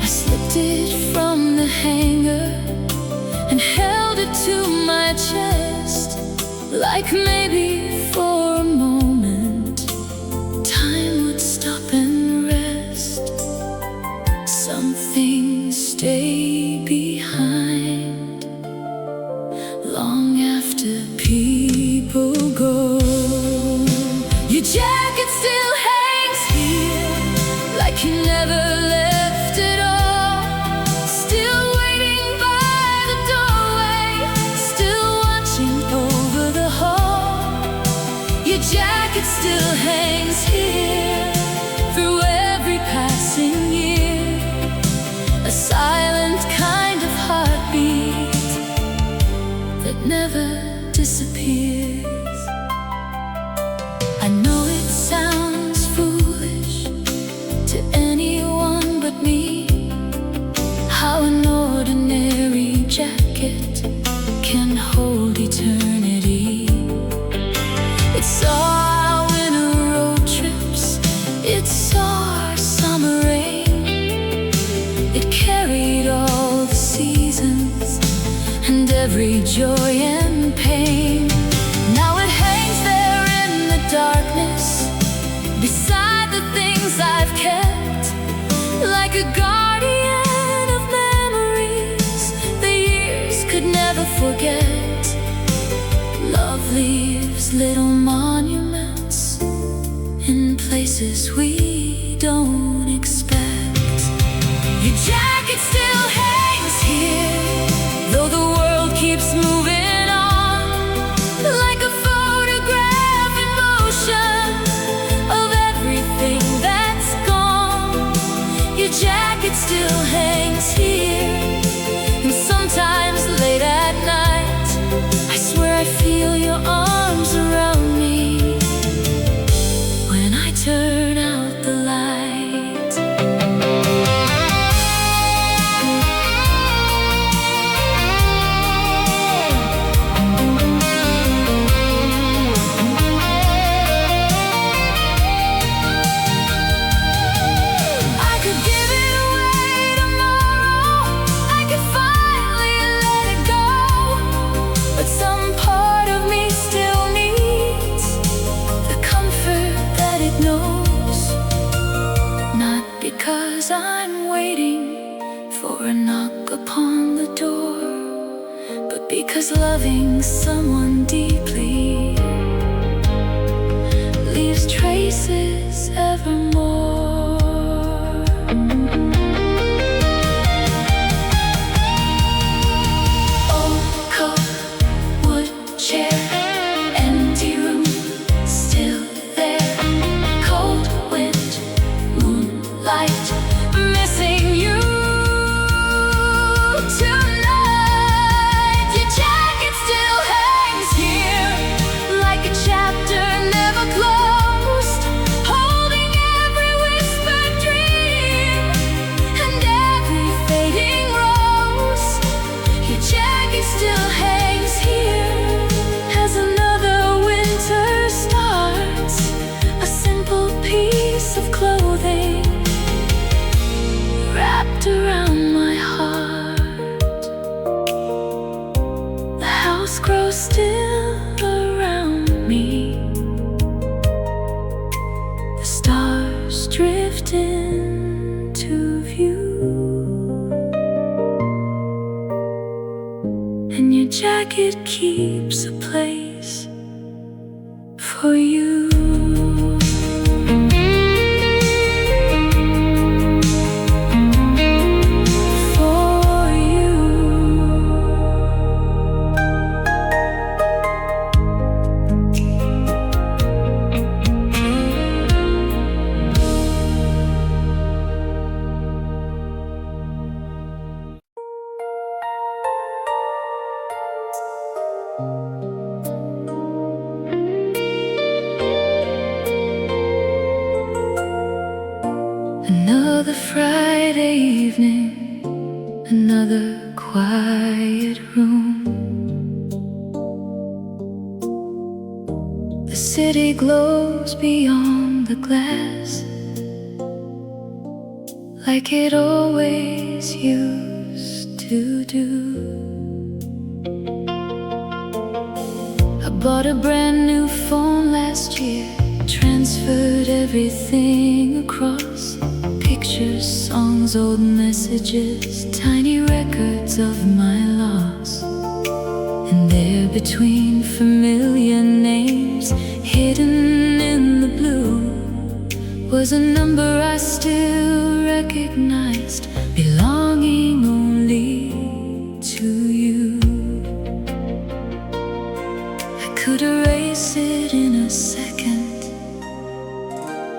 I slipped it from the hanger and held it to my chest, like maybe for a moment time would stop and rest. Some things stay behind long after people go. Your jacket still hangs here like you never left at all, still waiting by the doorway, still watching over the hall. Your jacket still hangs here through every passing year, a silent kind of heartbeat that never disappears. I know it sounds foolish to anyone but me, how an ordinary jacket can hold eternity. It's our winter road trips, it's our summer rain. It carried all the seasons and every joy and pain. Now it hangs there in the darkness beside the things I've kept, like a guardian of memories the years could never forget. Love leaves little monuments in places we don't expect. Your jacket still hangs here, though the world keeps moving on, like a photograph in motion of everything that's gone. Your jacket still hangs here, and sometimes late at night I swear I feel your arms around me when I turn out the light. I could give it away tomorrow, I could finally let it go, but some part of me still needs the comfort that it knows. Not because I'm waiting for a knock upon the door, but because loving someone deeply leaves traces evermore. wrapped around my heart. The house grows still around me. The stars drift into view, and your jacket keeps a place for you. Another Friday evening, another quiet room. The city glows beyond the glass, like it always used to do. I bought a brand new phone last year, transferred everything across. Pictures, songs, old messages, tiny records of my loss. And there between familiar names, hidden in the blue, was a number I still recognized, belonging only to you. I could erase it in a second,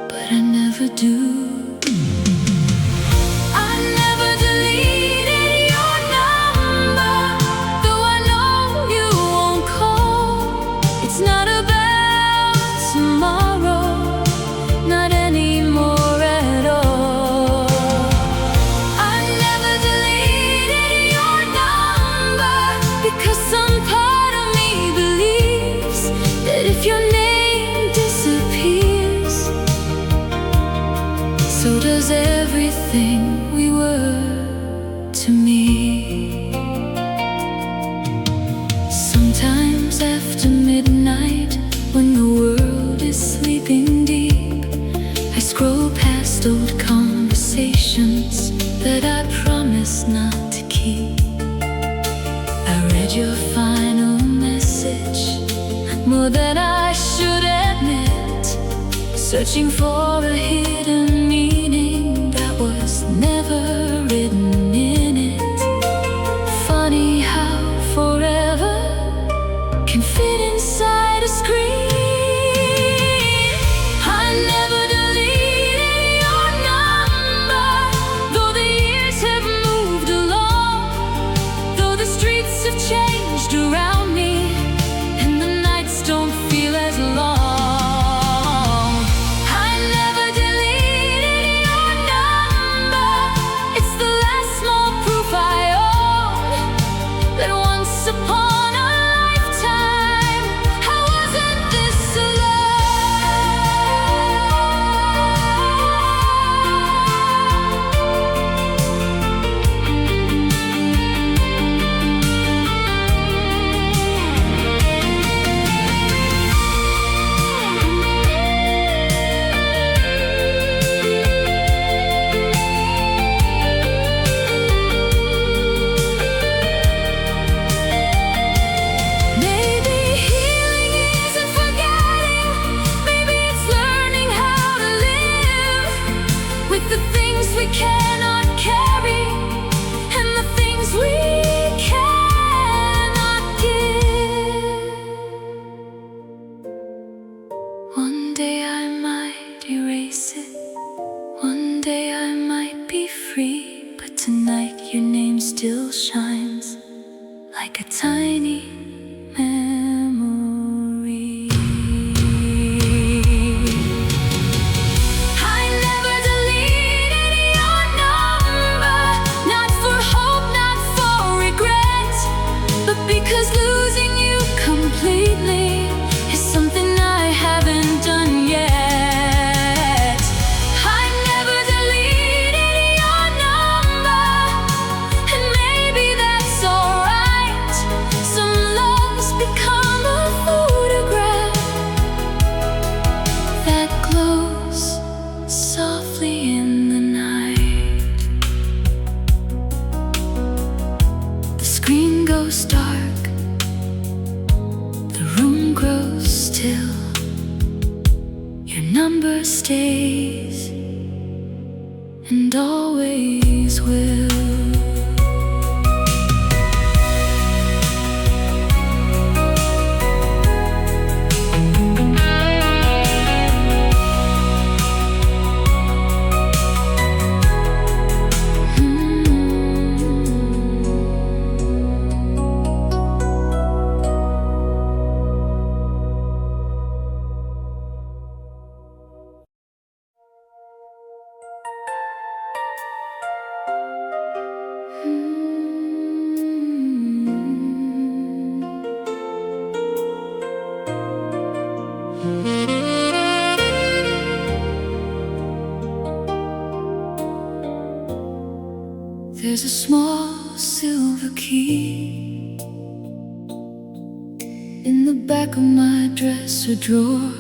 but I never do. So does everything we were to me. Sometimes after midnight, when the world is sleeping deep, I scroll past old conversations that I promised not to keep. I read your final message, more than I should admit, searching for a hidden meaning that was never written in it. Funny how forever can fit inside a screen. I never deleted your number, though the years have moved along, though the streets have changed around me, and the nights don't feel as long. The things we cannot carry, and the things we cannot give. One day I might erase it, one day I might be free, but tonight your name still shines like a tiny memory. Because losing you completely is something I haven't done yet. I never deleted your number, goes dark, the room grows still, your number stays and always will. There's a small silver key in the back of my dresser drawer.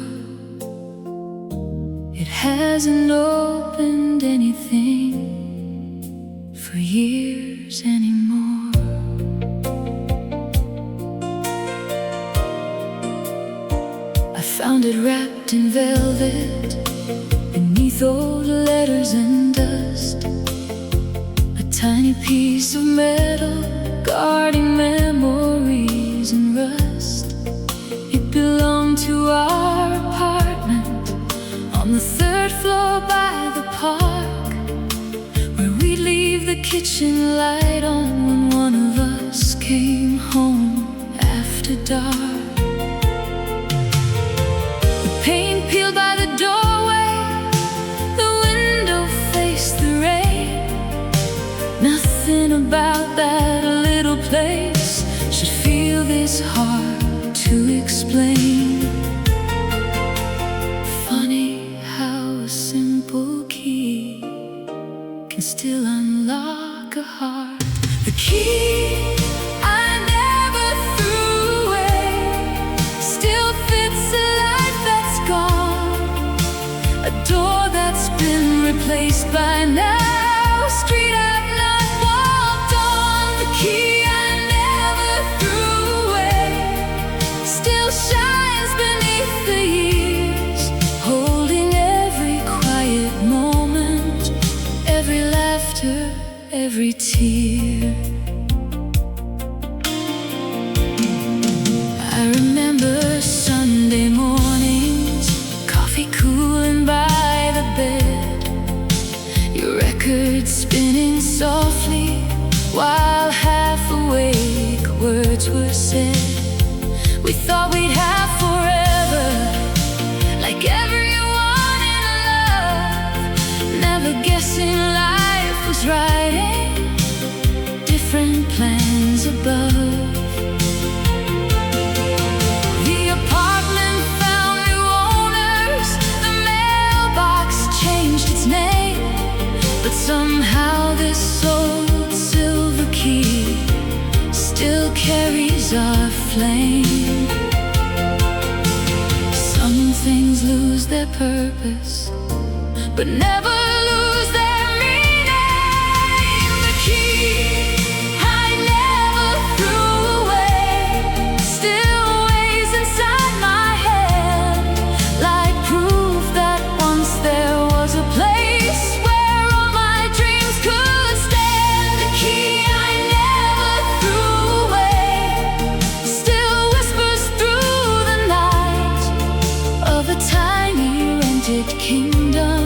It hasn't opened anything for years anymore. I found it wrapped in velvet, beneath old letters and dust. Tiny piece of metal, guarding memories and rust. It belonged to our apartment on the 3rd floor by the park, where we'd leave the kitchen light on when one of us came home after dark. The paint peeled by the doorway, the window faced the rain. Nothing about that little place should feel this hard to explain. Funny how a simple key can still unlock a heart. The key I never threw away still fits a life that's gone, a door that's been replaced by now, a street I've not walked on. The key I never threw away still shines beneath the years, holding every quiet moment, every laughter, every tear. I remember Sunday mornings, coffee cooling by the bed, your record spinning softly while half awake words were said. We thought we'd have forever, like everyone in love, never guessing life was writing different plans above. The apartment found new owners, the mailbox changed its name, but somehow this old silver key still carries our flame. Some things lose their purpose, but never lose their meaning. The key I never threw away still weighs inside my head, like proof that once there was a place where all my dreams could stand. The key I never threw away still whispers through the night of a tiny rented kingdom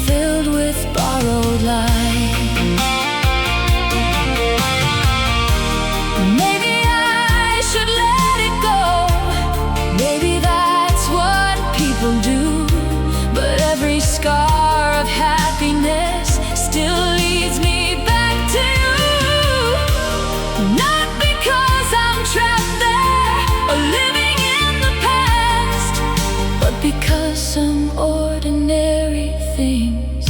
filled with borrowed light. Maybe I should let it go, maybe that's what people do, but every scar of happiness still leads me back to you. Not because I'm trapped there or living in the past, but because some ordinary things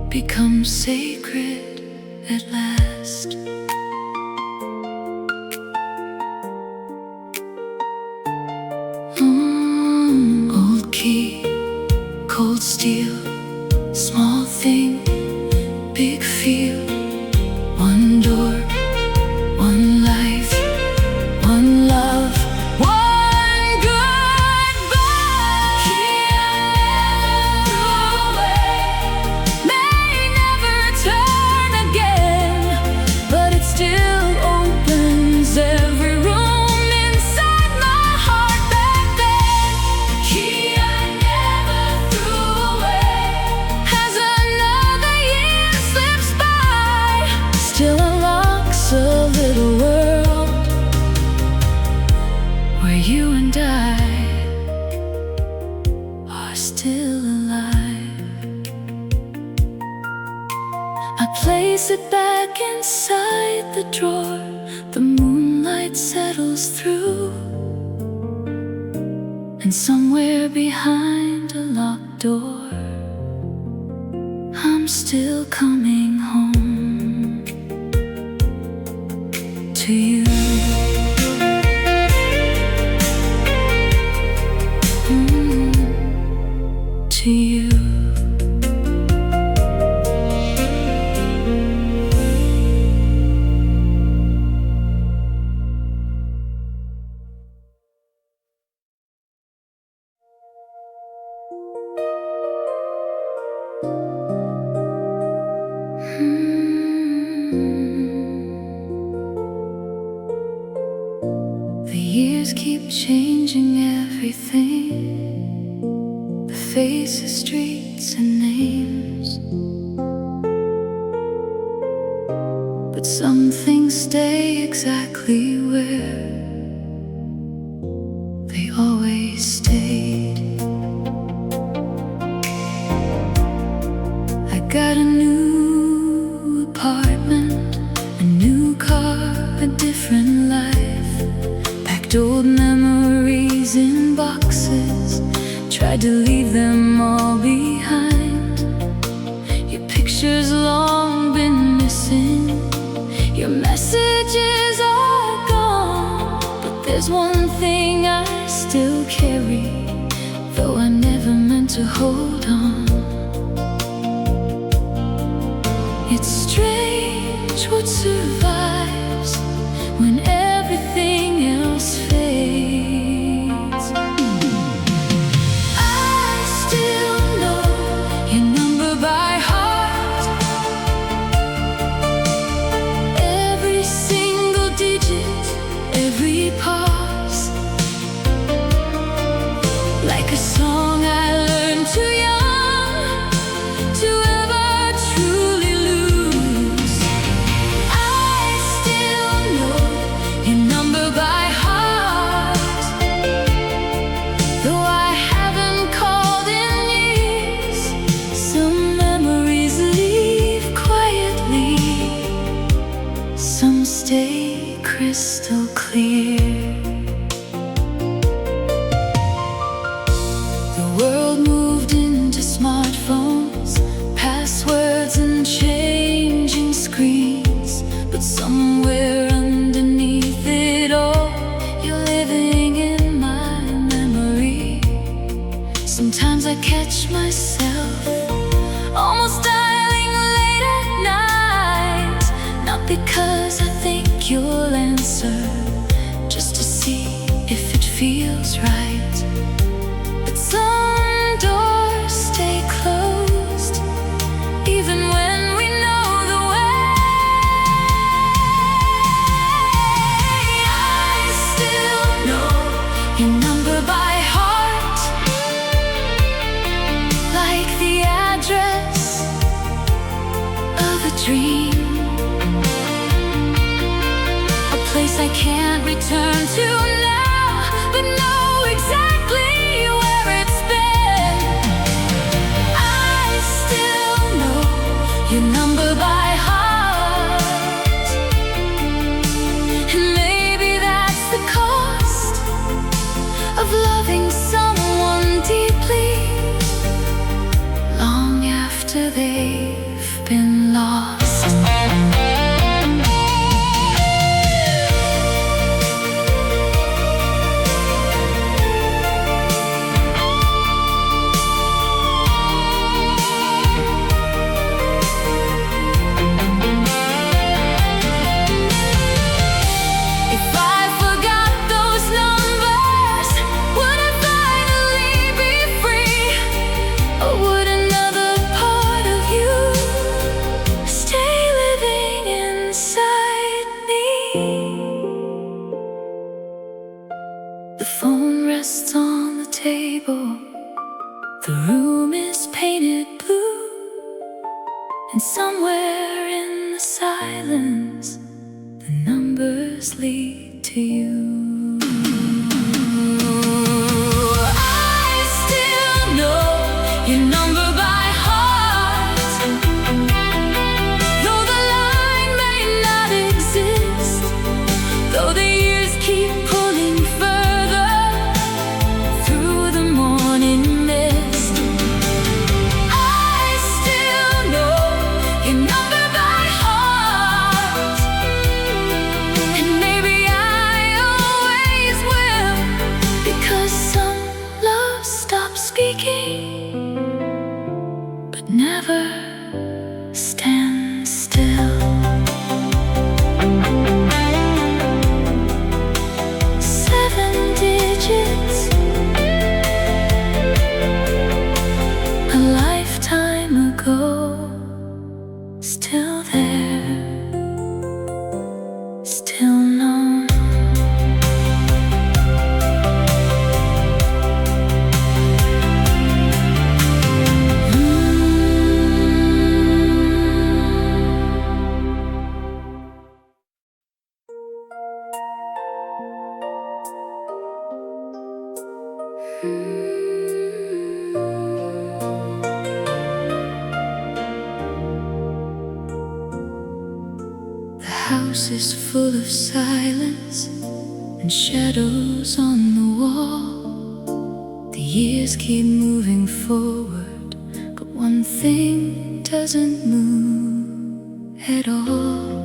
become sacred at last. Old key, cold steel, small thing, big feel, one door, I place it back inside the drawer. The moonlight settles through, and somewhere behind a locked door, I'm still coming home to you. To you. The years keep changing everything, the faces, streets and names, but some things stay exactly where they always stayed. I got a new apartment, a new car, a different life. Packed old memories in boxes, tried to leave them all behind. Your pictures long been missing, your messages are gone, but there's one thing I still carry, though I never meant to hold on. It's strange what survives when everything else fades. I still know your number by heart, every single digit, every pause, like a song I learned too young to ever truly lose. I still know your number by heart, though I haven't called in years. Some memories leave quietly, some stay crystal clear. The world moved into smartphones, passwords and changing screens, but somewhere underneath it all, you're living in my memory. Sometimes I catch myself almost dialing late at night, not because I think you'll answer, just to see if it feels right. But some doors stay closed, even when we know the way. I still know your number by heart, like the address of a dream, a place I can't return to now, but know exactly where it's been. I still know your number by heart, and maybe that's the cost of loving someone deeply, long after they've been lost. If I forgot those numbers, would I finally be free? Or would another part of you stay living inside me? The phone rests on the table, the room is painted blue, and somewhere in the silence, the numbers lead to you. I still know your number by heart, still there, still known. The house is full of silence and shadows on the wall. The years keep moving forward, but one thing doesn't move at all.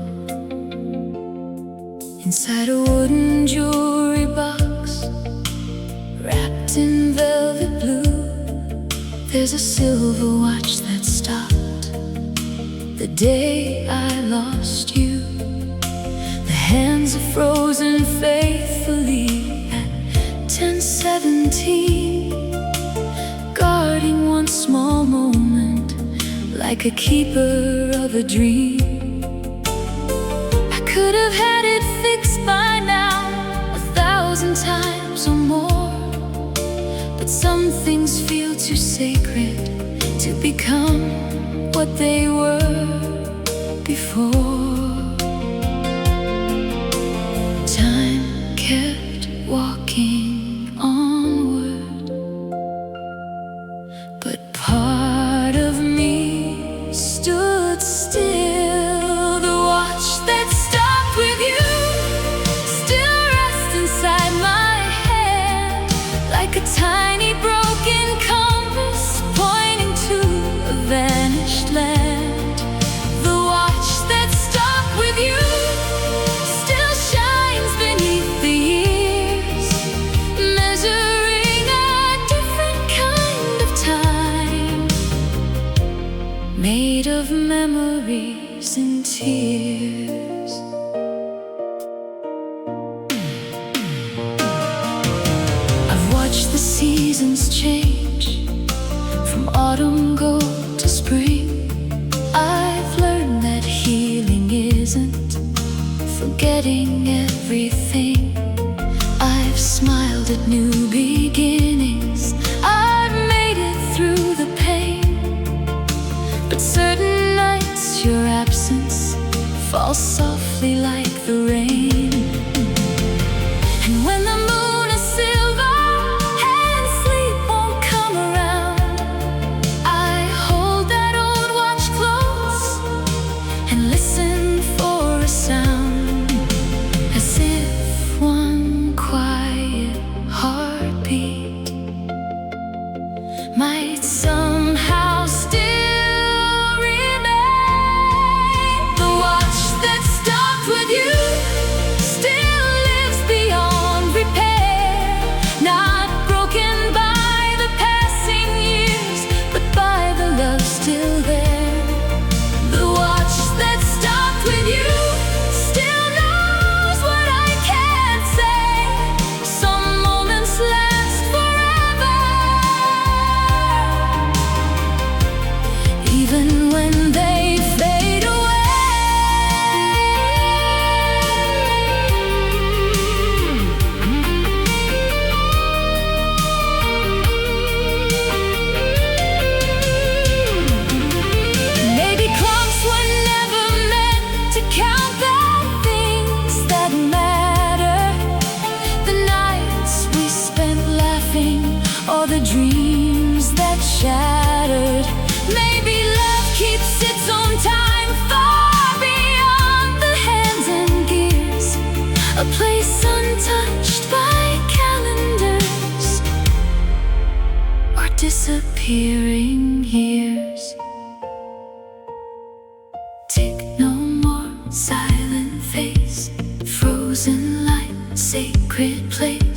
Inside a wooden jewelry box, wrapped in velvet blue, there's a silver watch that stopped the day I lost you. The hands are frozen faithfully at 10:17, guarding one small moment like a keeper of a dream. I could have had it fixed by now 1,000 times or more, but some things feel too sacred to become what they were before. Time kept walking onward, but part of me stood still. The watch that stopped with you still rests inside my hand, like a tiny broken compass pointing to a vanished land. The watch that stopped with you still shines beneath the years, measuring a different kind of time, made of memories and tears. I've watched the seasons change, from autumn gold to spring. I've learned that healing isn't forgetting everything. I've smiled at new beginnings, I've made it through the pain, but certain nights your absence falls softly like the rain. And when the moon is silver and sleep won't come around, I hold that old watch close and listen for a sound, as if one quiet heartbeat might somehow still remain. The watch that stopped with you still lives beyond repair, not broken by the passing years, but by the love still there. The watch that stopped with you still knows what I can't say. Some moments last forever, even when they fade away. Maybe clocks were never meant to count the things that matter, the nights we spent laughing, or the dreams that shattered. Maybe love keeps its own time far beyond the hands and gears, a place untouched by calendars or disappearing years. Tick no more, silent face, frozen light, sacred place.